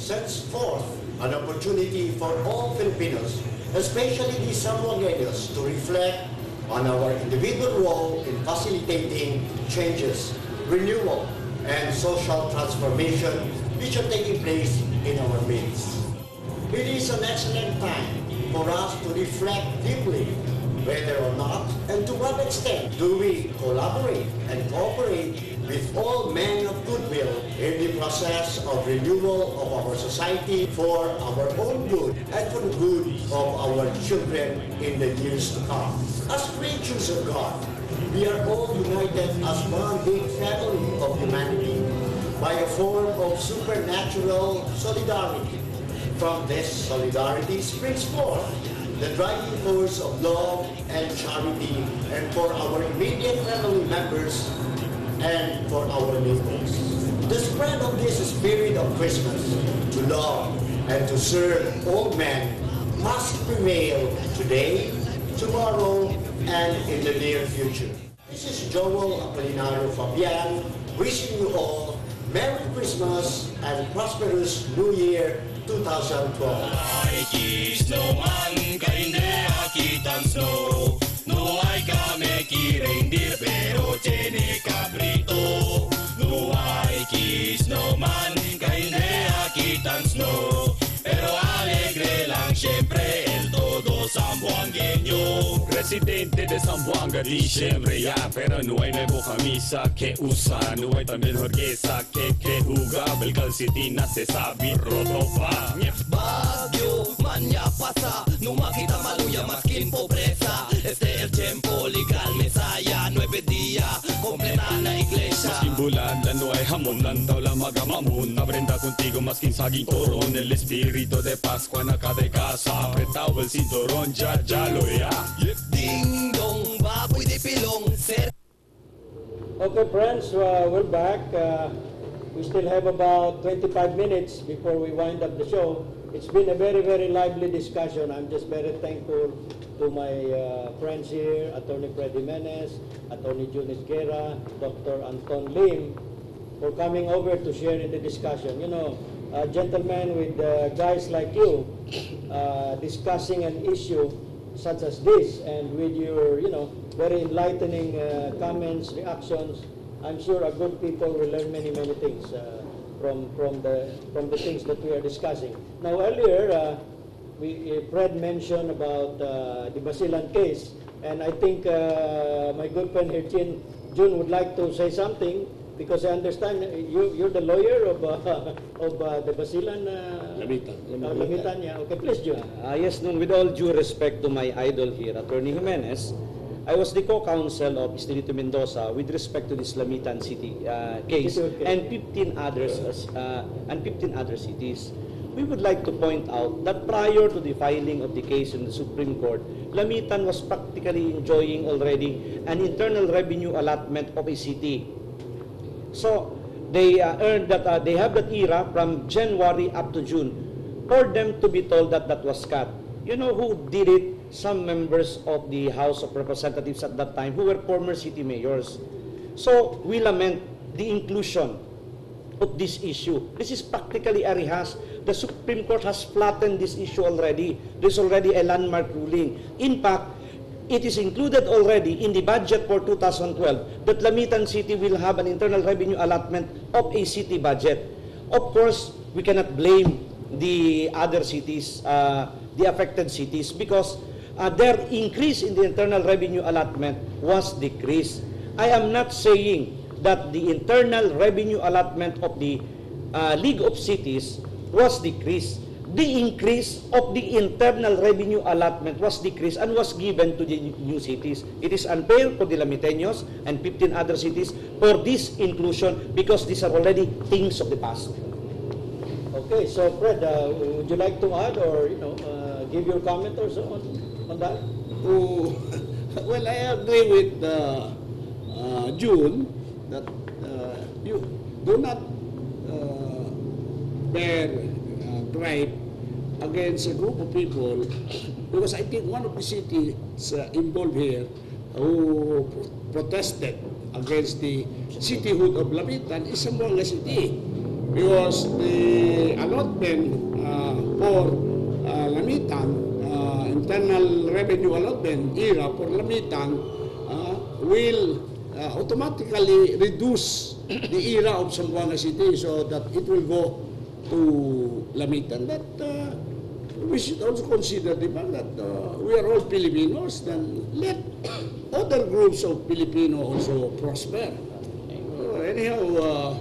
sets forth an opportunity for all Filipinos, especially the Zamboangueños, to reflect on our individual role in facilitating changes, renewal, and social transformation which are taking place in our midst. It is an excellent time for us to reflect deeply whether or not and to what extent do we collaborate and cooperate with all men of goodwill in the process of renewal of our society for our own good and for the good of our children in the years to come. As creatures of God, we are all united as one big family of humanity by a form of supernatural solidarity. From this solidarity springs forth the driving force of love and charity, and for our immediate family members and for our neighbors. The spread of this spirit of Christmas to love and to serve all men must prevail today, tomorrow, and in the near future. This is Joel Apolinario Fabian wishing you all Merry Christmas and prosperous New Year 2012. Snow man ka hindi akitan snow. No ay kami ki-reindeer pero tiene cabrito. No ay snow man ka hindi akitan snow. Pero alegre lang syempre el todo Zamboangueño. Residente de Zamboanga di siempre ya. Pero no hay nuevo camisa que usa. No hay tan mejor que juga. Belgal City na se sabi roto pa. Bagyo, manya pasa. No makita maluya maskin pobreza. Este el tiempo legal mesaya. 9 días, completa na iglesia. Maskin bulan, no hay hamon. Lantaw lang magamamun. Nabrenda contigo maskin saging toron. El espíritu de Pascua na kada casa. Apretado el cinturón, ya lo ya. Ding dong, baboy de pilong. Okay, friends, we're back. We still have about 25 minutes before we wind up the show. It's been a very, very lively discussion. I'm just very thankful to my friends here, Attorney Fred Jimenez, Attorney Junis Guerra, Dr. Anton Lim, for coming over to share in the discussion. You know, gentlemen, with guys like you discussing an issue such as this, and with your, you know, very enlightening comments, reactions, I'm sure our good people will learn many, many things from the things that we are discussing. Now, earlier, Fred mentioned about the Basilan case, and I think my good friend here, Jun, would like to say something, because I understand you're the lawyer of the Basilan. Lamitan, yeah. Okay, please, Jun. Yes, no, with all due respect to my idol here, Attorney Jimenez, I was the co-counsel of Estelito Mendoza with respect to this Lamitan City case and 15 others and 15 other cities. We would like to point out that prior to the filing of the case in the Supreme Court, Lamitan was practically enjoying already an internal revenue allotment of a city. So they earned that they have that era from January up to June. For them to be told that that was cut. You know who did it? Some members of the House of Representatives at that time who were former city mayors. So we lament the inclusion of this issue. This is practically a rehash. The Supreme Court has flattened this issue already. There's already a landmark ruling. In fact, it is included already in the budget for 2012 that Lamitan City will have an internal revenue allotment of a city budget. Of course, we cannot blame the other cities, the affected cities, because their increase in the internal revenue allotment was decreased. I am not saying that the internal revenue allotment of the League of Cities was decreased. The increase of the internal revenue allotment was decreased and was given to the new cities. It is unfair for the Lamiteños and 15 other cities for this inclusion because these are already things of the past. Okay, so Fred, would you like to add or give your comment or so on that? Well, I agree with June that you do not bear gripe against a group of people, because I think one of the cities involved here who protested against the cityhood of Lamitan is Zamboanga City, because the allotment for Lamitan, internal revenue allotment era for Lamitan will automatically reduce the era of Zamboanga City so that it will go to Lamitan. That we should also consider the fact that we are all Filipinos, then let other groups of Filipino also prosper. Anyhow,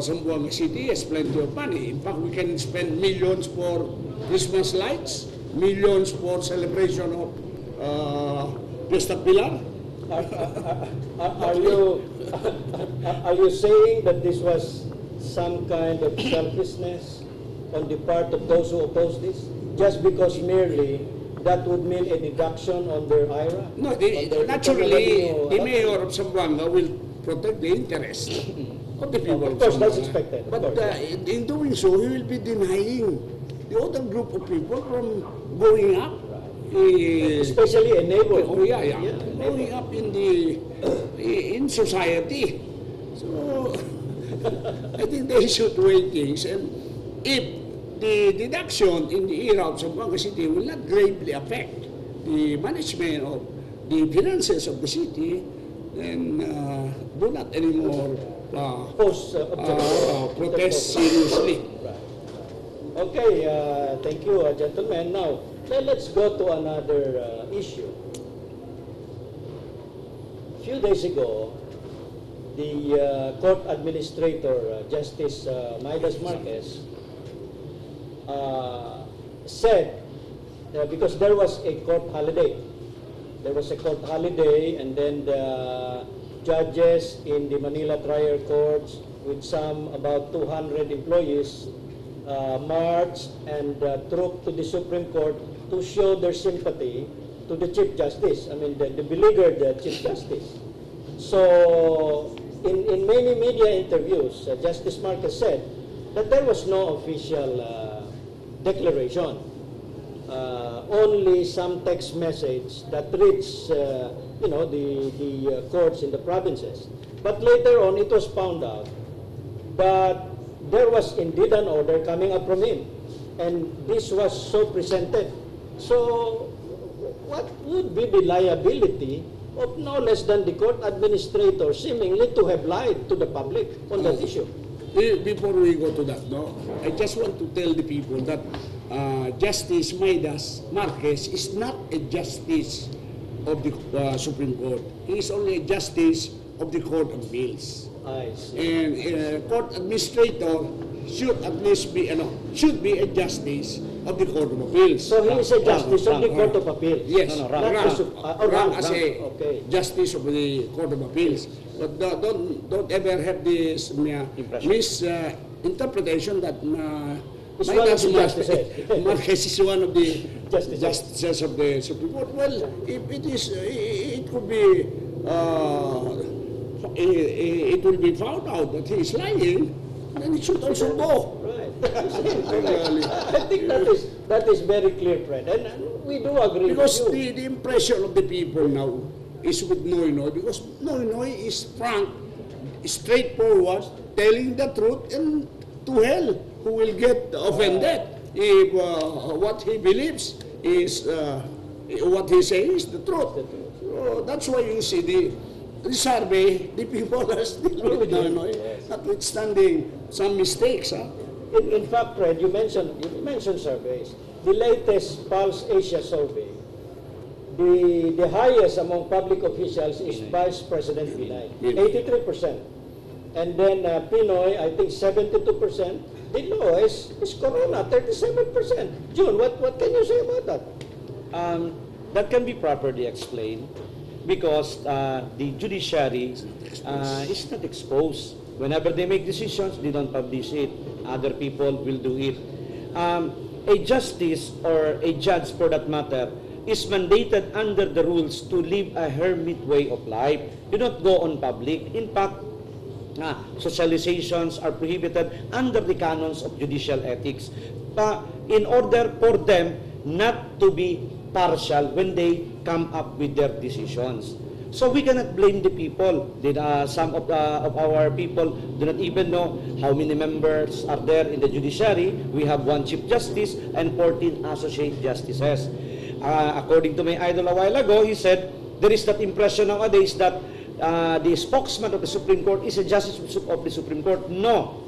Zamboanga City has plenty of money. In fact, we can spend millions for Christmas lights, millions for celebration of Fiesta Pilar. Are you saying that this was some kind of selfishness on the part of those who oppose this? Just because merely that would mean a deduction on their IRA? No, On their naturally, revenue the allotment? mayor of Zamboanga will protect the interest of the people. Of course, that's Zamboanga. expected, of But course. in doing so, he will be denying the other group of people from going up. Especially a neighbor. Oh, yeah. Going up in society. So, I think they should weigh things. And if the deduction in the era of Zamboanga City will not gravely affect the management of the finances of the city, then do not anymore Post protest seriously. Okay, thank you, gentlemen. Now, let's go to another issue. A few days ago, the court administrator, Justice Midas Marquez, said, because there was a court holiday, and then the judges in the Manila trial courts with some about 200 employees marched and trooped to the Supreme Court to show their sympathy to the Chief Justice, the beleaguered Chief Justice. So, in many media interviews, Justice Marquez said that there was no official declaration, only some text message that reached, the courts in the provinces. But later on, it was found out that there was indeed an order coming up from him, and this was so presented. So, what would be the liability of no less than the court administrator seemingly to have lied to the public on that issue? Before we go to that, I just want to tell the people that Justice Midas Marquez is not a justice of the Supreme Court. He is only a justice of the Court of Appeals. I see. And a court administrator should at least be a justice of the Court of Appeals. So he is a justice of the Court of Appeals? Yes, No, rank as a okay. justice of the Court of Appeals. But don't ever have this misinterpretation that He's one of the justices. Marquez is one of the Justices. justices of the Supreme Court. Well, if it is, it could be, it will be found out that he is lying, then it should also go. Right. I think that is very clear, Fred. And we do agree Because with you. the impression of the people now is with Noy Noy, because Noy Noy is frank, straightforward, telling the truth, and to hell who will get offended if what he believes is what he says is the truth. So that's why you see the survey, the people are still with Noy Noy, notwithstanding some mistakes. In fact, Fred, you mentioned surveys. The latest Pulse Asia survey, the highest among public officials is Vice President Pinay, 83%. And then Pinoy, I think 72%. The lowest is Corona, 37%. June, what can you say about that? That can be properly explained because the judiciary is not exposed. Whenever they make decisions, they don't publish it. Other people will do it. A justice or a judge, for that matter, is mandated under the rules to live a hermit way of life. Do not go on public. In fact, socializations are prohibited under the canons of judicial ethics. In order for them not to be partial when they come up with their decisions. So we cannot blame the people. Some of our people do not even know how many members are there in the judiciary. We have 1 Chief Justice and 14 Associate Justices. According to my idol a while ago, he said, there is that impression nowadays that the spokesman of the Supreme Court is a Justice of the Supreme Court. No.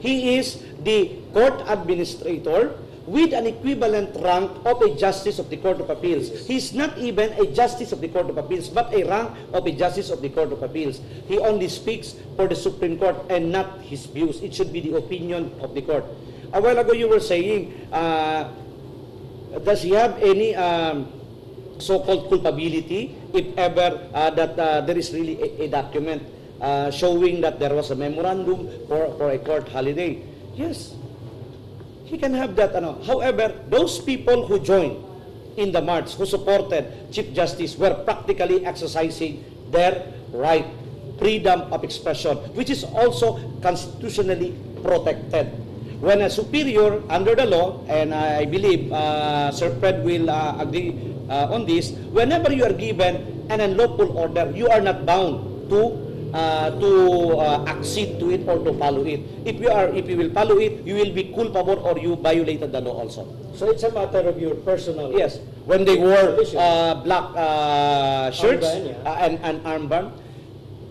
He is the court administrator with an equivalent rank of a Justice of the Court of Appeals. He's not even a Justice of the Court of Appeals, but a rank of a Justice of the Court of Appeals. He only speaks for the Supreme Court and not his views. It should be the opinion of the court. A while ago you were saying, does he have any so-called culpability if ever that there is really a document showing that there was a memorandum for a court holiday? Yes. He can have that. However, those people who joined in the march, who supported Chief Justice, were practically exercising their right, freedom of expression, which is also constitutionally protected. When a superior under the law, and I believe Sir Fred will agree on this, whenever you are given an unlawful order, you are not bound to accede to it or to follow it. If you will follow it, you will be culpable or you violated the law also. So it's a matter of your personal... Yes. When they wore condition. black shirts Armband, yeah. and armband,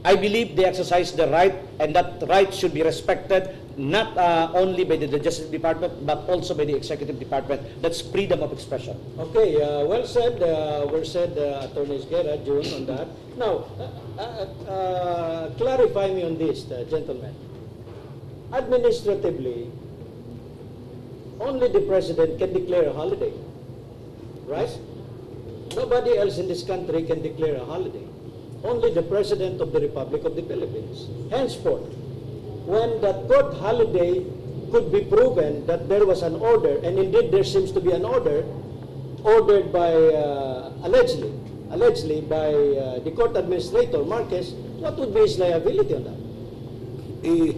I believe they exercise the right, and that right should be respected not only by the Justice Department but also by the Executive Department. That's freedom of expression. Okay, well said. Well said, Attorney Esguerra, June, on that. Now, clarify me on this, gentlemen. Administratively, only the President can declare a holiday, right? Nobody else in this country can declare a holiday. Only the President of the Republic of the Philippines. Henceforth, when that court holiday could be proven that there was an order, and indeed there seems to be an order, ordered by, allegedly by the court administrator, Marquez, what would be his liability on that? He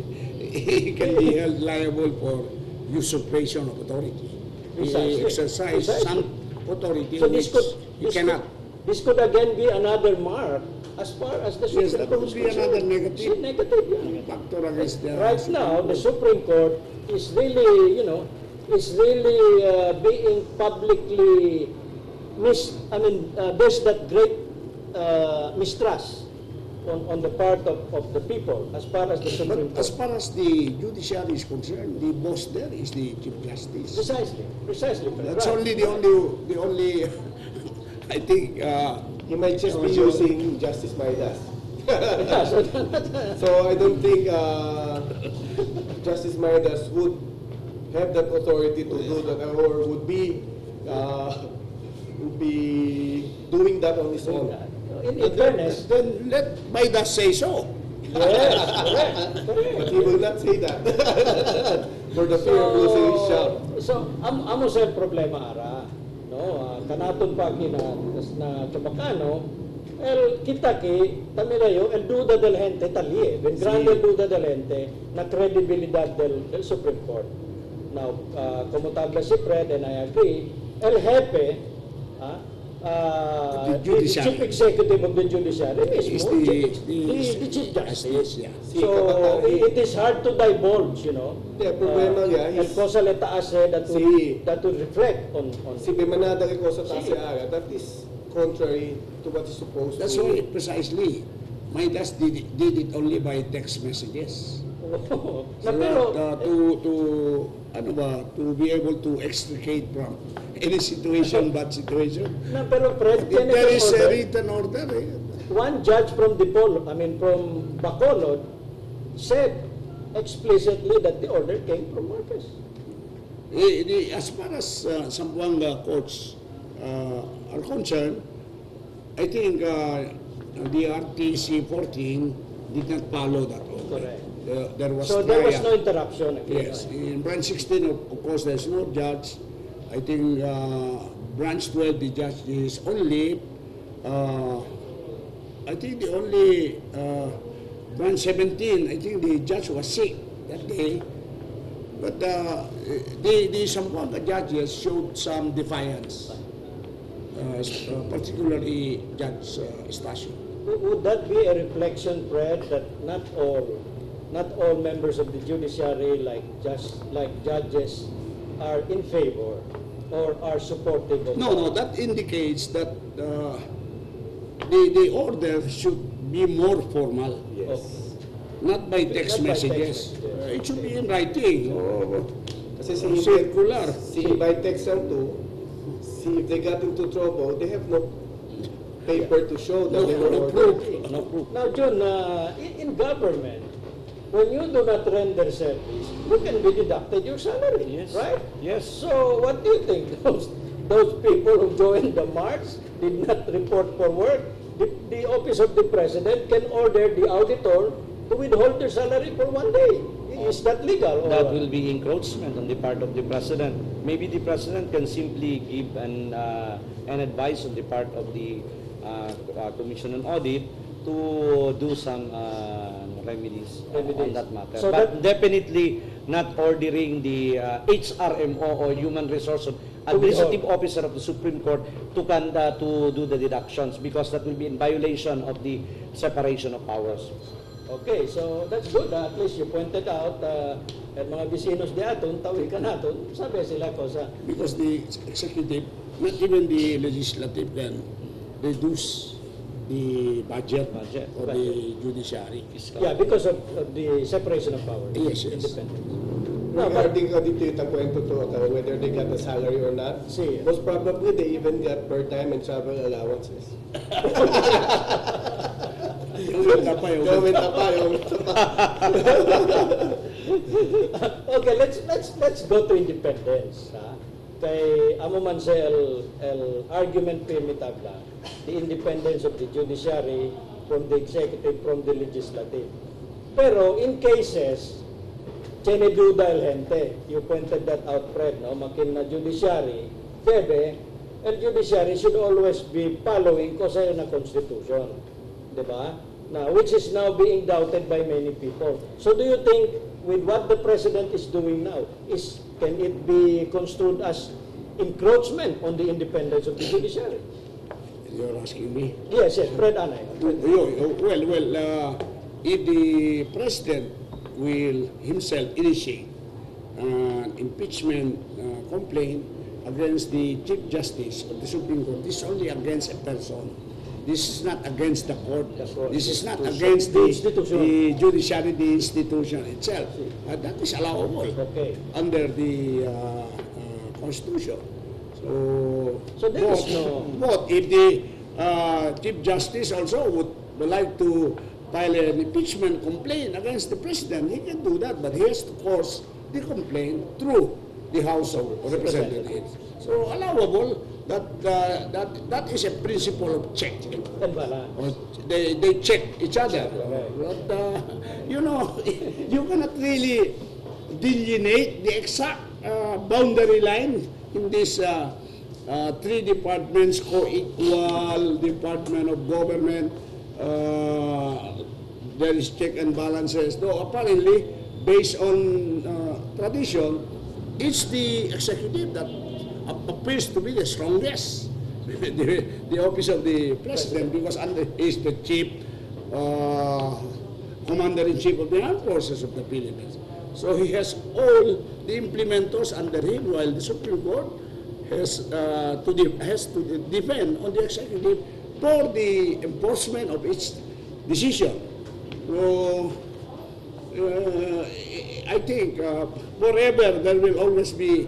can be held liable for usurpation of authority. Precisely. He exercise Precisely. some authority So which you cannot. This could again be another mark as far as the Supreme Yes, that Court would is be concerned. another negative. See, negative, yeah. Factor against the Right now, the Supreme Court is really, being publicly there's that great mistrust on the part of the people as far as the Supreme But as Court. far as the judiciary is concerned, the boss there is the Chief Justice. Precisely. That's right. only the only. I think He might just be using Justice Maidas. Yes. So I don't think Justice Maidas would have that authority to do that, or would be doing that on his own. In fairness, then let Maidas say so. yes, correct. But he will not say that for the fear of losing his job. So, amo sa problema ara, no, kanaton pa na Chabacano, el kita ki tamilayo el duda del gente talie, ben grande el duda del gente na credibilidad del Supreme Court. Now, como tabla si Fred, and I agree, el jefe, The the judiciary. chief executive of the judiciary mismo, Is the chief justice. Yeah. So, it is hard to divulge, you know. Yeah, problema niya El is cosa le taas that would reflect on si Bimanada ko sa Tasiaga, that is contrary to what is supposed That's to why precisely Maidas did it only by text messages. na So pero that, to be able to extricate from any situation, bad situation. Fred, If there is a order, written order, one judge from from Bacolod said explicitly that the order came from Marquez. as far as Zamboanga courts are concerned, I think the RTC 14 did not follow that order. Correct. There was So there was trial. no interruption. Yes, in branch 16, of course, there's no judge. I think branch 12, the judge is only, I think the only, branch 17, I think the judge was sick that day. But the Zamboanga judges showed some defiance. particularly Judge Estacio. Would that be a reflection, Fred, that not all members of the judiciary, like judges, are in favor or are supportive of No, that indicates that the order should be more formal, Yes. not by text Not by messages. text messages. It should be in writing or Kasi circular. si by text lang to, if they got into trouble, they have no paper to show that they were No ordered. proof. No proof. Now, John, in government, when you do not render service, you can be deducted your salary, Yes. right? Yes. So, what do you think? Those people who joined the march did not report for work. The office of the president can order the auditor to withhold their salary for 1 day. Is that legal? Or That will be encroachment on the part of the president. Maybe the president can simply give an advice on the part of the Commission on Audit to do some remedies on that matter. So But definitely not ordering the HRMO or Human Resource Administrative Officer of the Supreme Court to do the deductions, because that will be in violation of the separation of powers. Okay, so that's good. At least you pointed out at mga bisinos di aton, tawi ka naton, sabi sila ko sa Because the executive, not even the legislative, can reduce the budget of the judiciary. yeah, because of the separation of powers. Yes, yes. Independence. No, but Regarding dito yung kwento to, whether they got a salary or not, See. most probably they even got per time and travel allowances. Gawin na pa yun. Gawin na pa yung okay, let's go to independence. Ha? Kay amo man sa el argument primitabla, the independence of the judiciary from the executive, from the legislative. Pero in cases, tiene duda el gente. You pointed that out, Fred, no? Makin na judiciary, el judiciary should always be following cosa na constitution. Diba? Now, which is now being doubted by many people. So do you think with what the president is doing now, can it be construed as encroachment on the independence of the judiciary? You're asking me? Yes, Fred Anay. Well, if the president will himself initiate an impeachment complaint against the Chief Justice of the Supreme Court, this is only against a person. This is not against the court. This is not against The institution. the judiciary, the institution itself. That is allowable Okay. under the Constitution. So there is no- But if the Chief Justice also would like to file an impeachment complaint against the President, he can do that, but he has to force the complaint through the House of Representatives. So allowable, that is a principle of check. And balance. Or they check each other. But, you cannot really delineate the exact boundary line in these three departments, co-equal department of government. There is check and balances. Though apparently, based on tradition, it's the executive that appears to be the strongest. The office of the president, because he is the chief commander-in-chief of the armed forces of the Philippines. So he has all the implementors under him, while the Supreme Court has to depend on the executive for the enforcement of its decision. So I think forever there will always be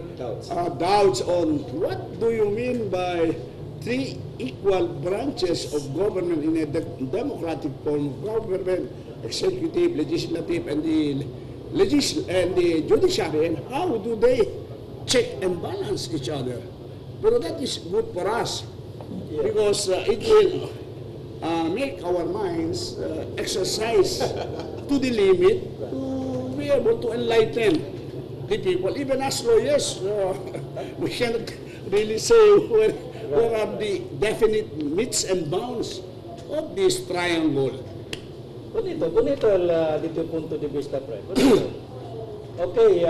doubts on what do you mean by three equal branches of government in a democratic form of government, executive, legislative, and the judiciary, and how do they check and balance each other? But that is good for us because it will make our minds exercise to the limit to be able to enlighten the people. Even as lawyers, we cannot really say where are the definite metes and bounds of this triangle. Bonito dito yung punto de vista, Fred. Bonito. Okay,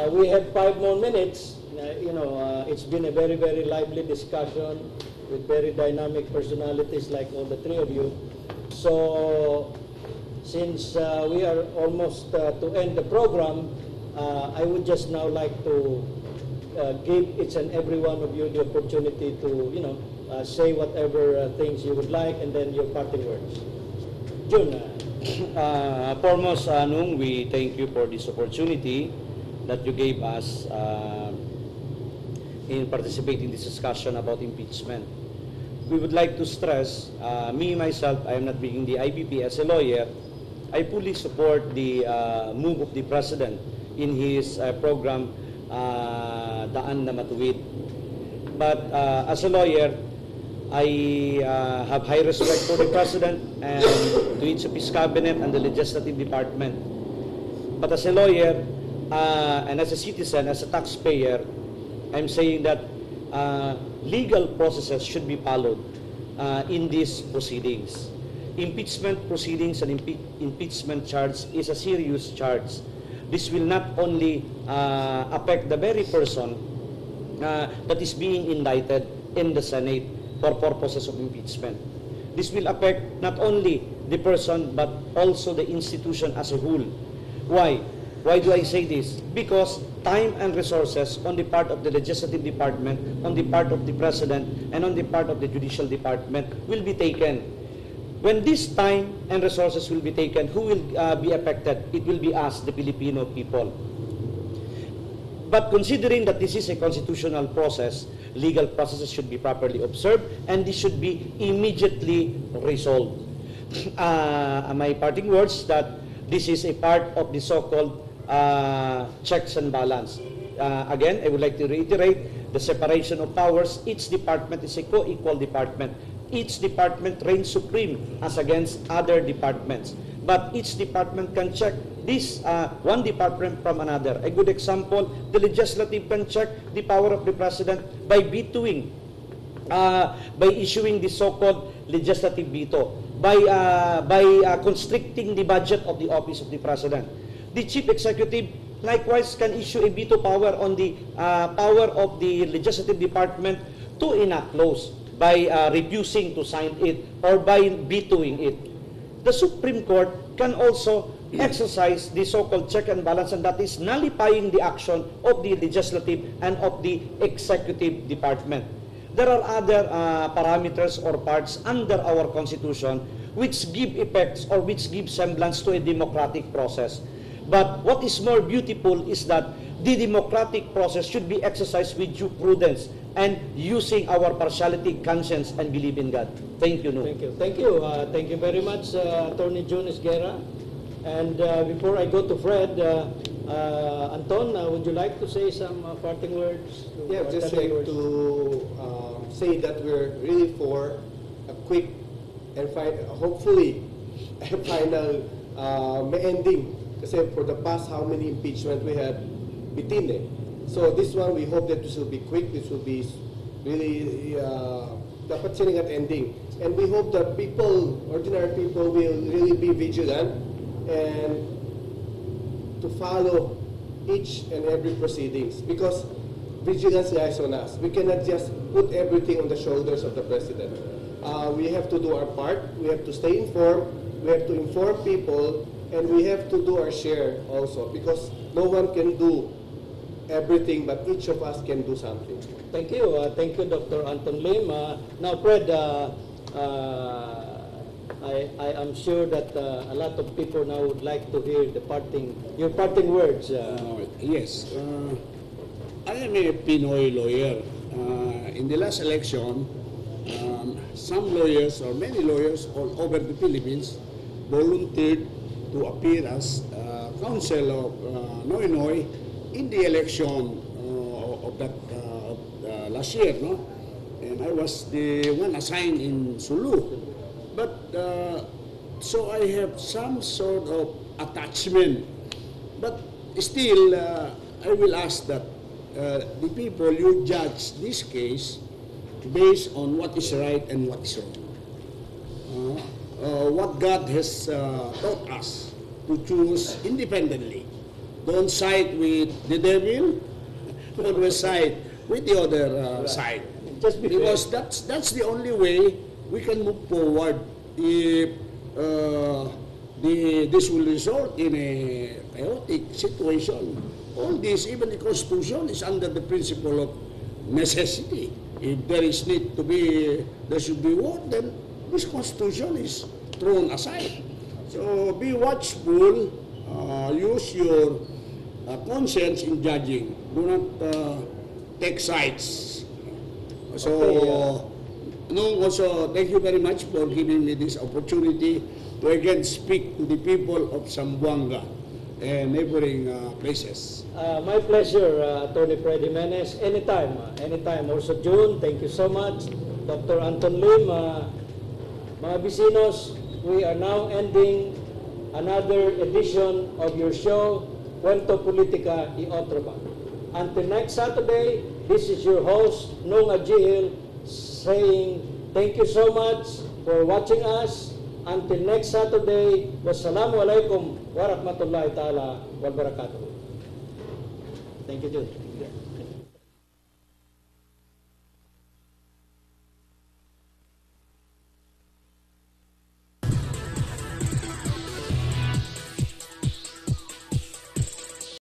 we have 5 more minutes. It's been a very, very lively discussion with very dynamic personalities like all the three of you. So, since we are almost to end the program, I would just now like to give each and every one of you the opportunity to, say whatever things you would like, and then your parting words. Jun. Foremost, Nung, we thank you for this opportunity that you gave us in participating in this discussion about impeachment. We would like to stress, me, myself, I am not being the IBP as a lawyer. I fully support the move of the President in his program, Daan na Matuwid. But as a lawyer, I have high respect for the President and to each of his cabinet and the legislative department. But as a lawyer and as a citizen, as a taxpayer, I'm saying that legal processes should be followed in these proceedings. Impeachment proceedings and impeachment charge is a serious charge. This will not only affect the very person that is being indicted in the Senate for purposes of impeachment. This will affect not only the person but also the institution as a whole. Why? Why do I say this? Because time and resources on the part of the legislative department, on the part of the President, and on the part of the judicial department will be taken. When this time and resources will be taken, who will be affected? It will be us, the Filipino people. But considering that this is a constitutional process, legal processes should be properly observed and this should be immediately resolved. My parting words that this is a part of the so-called checks and balance. Again, I would like to reiterate the separation of powers. Each department is a co-equal department. Each department reigns supreme as against other departments. But each department can check this one department from another. A good example, the legislative can check the power of the President by vetoing, by issuing the so-called legislative veto, by constricting the budget of the office of the President. The Chief Executive likewise can issue a veto power on the power of the legislative department to enact laws by refusing to sign it or by vetoing it. The Supreme Court can also exercise the so-called check and balance, and that is nullifying the action of the legislative and of the executive department. There are other parameters or parts under our Constitution which give effects or which give semblance to a democratic process. But what is more beautiful is that the democratic process should be exercised with due prudence and using our partiality, conscience, and believe in God. Thank you, no. Thank you. Thank you. Thank you very much, Attorney Jun Esguerra. And before I go to Fred, Anton, would you like to say some parting words? Yeah, just like to say that we're really for a quick and hopefully a final ending. Kasi for the past how many impeachment we had bitin eh. So this one, we hope that this will be quick. This will be really dapat siningat ending. And we hope that people, ordinary people, will really be vigilant and to follow each and every proceedings, because vigilance lies on us. We cannot just put everything on the shoulders of the President. We have to do our part. We have to stay informed. We have to inform people, and we have to do our share also, because no one can do everything, but each of us can do something. Thank you. Thank you, Dr. Anton Lim. Now, Fred, I am sure that a lot of people now would like to hear your parting words. Yes. I am a Pinoy lawyer. In the last election, some lawyers or many lawyers all over the Philippines volunteered to appear as counsel of Noy in the election of that last year, no? And I was the one assigned in Sulu. But so I have some sort of attachment. But still, I will ask that the people, you judge this case based on what is right and what is wrong. What God has taught us to choose independently. Don't side with the devil, for West Side with the other side. Just be Because that's the only way we can move forward if this will result in a chaotic situation. All this, even the Constitution, is under the principle of necessity. If there is need to be, there should be war, then this Constitution is thrown aside. So be watchful, use your conscience in judging. Do not take sides. So, no, also, thank you very much for giving me this opportunity to again speak to the people of Zamboanga and neighboring places. My pleasure, Attorney Freddy Menes. Anytime, anytime. Also, June, thank you so much. Dr. Anton Lim, mga Bisinos, we are now ending another edition of your show, Cuento Politica y Otro Pa. Until next Saturday, this is your host, Nung Adjihil, saying thank you so much for watching us. Until next Saturday, wassalamu alaikum warahmatullahi ta'ala wabarakatuh. Thank you, Jude.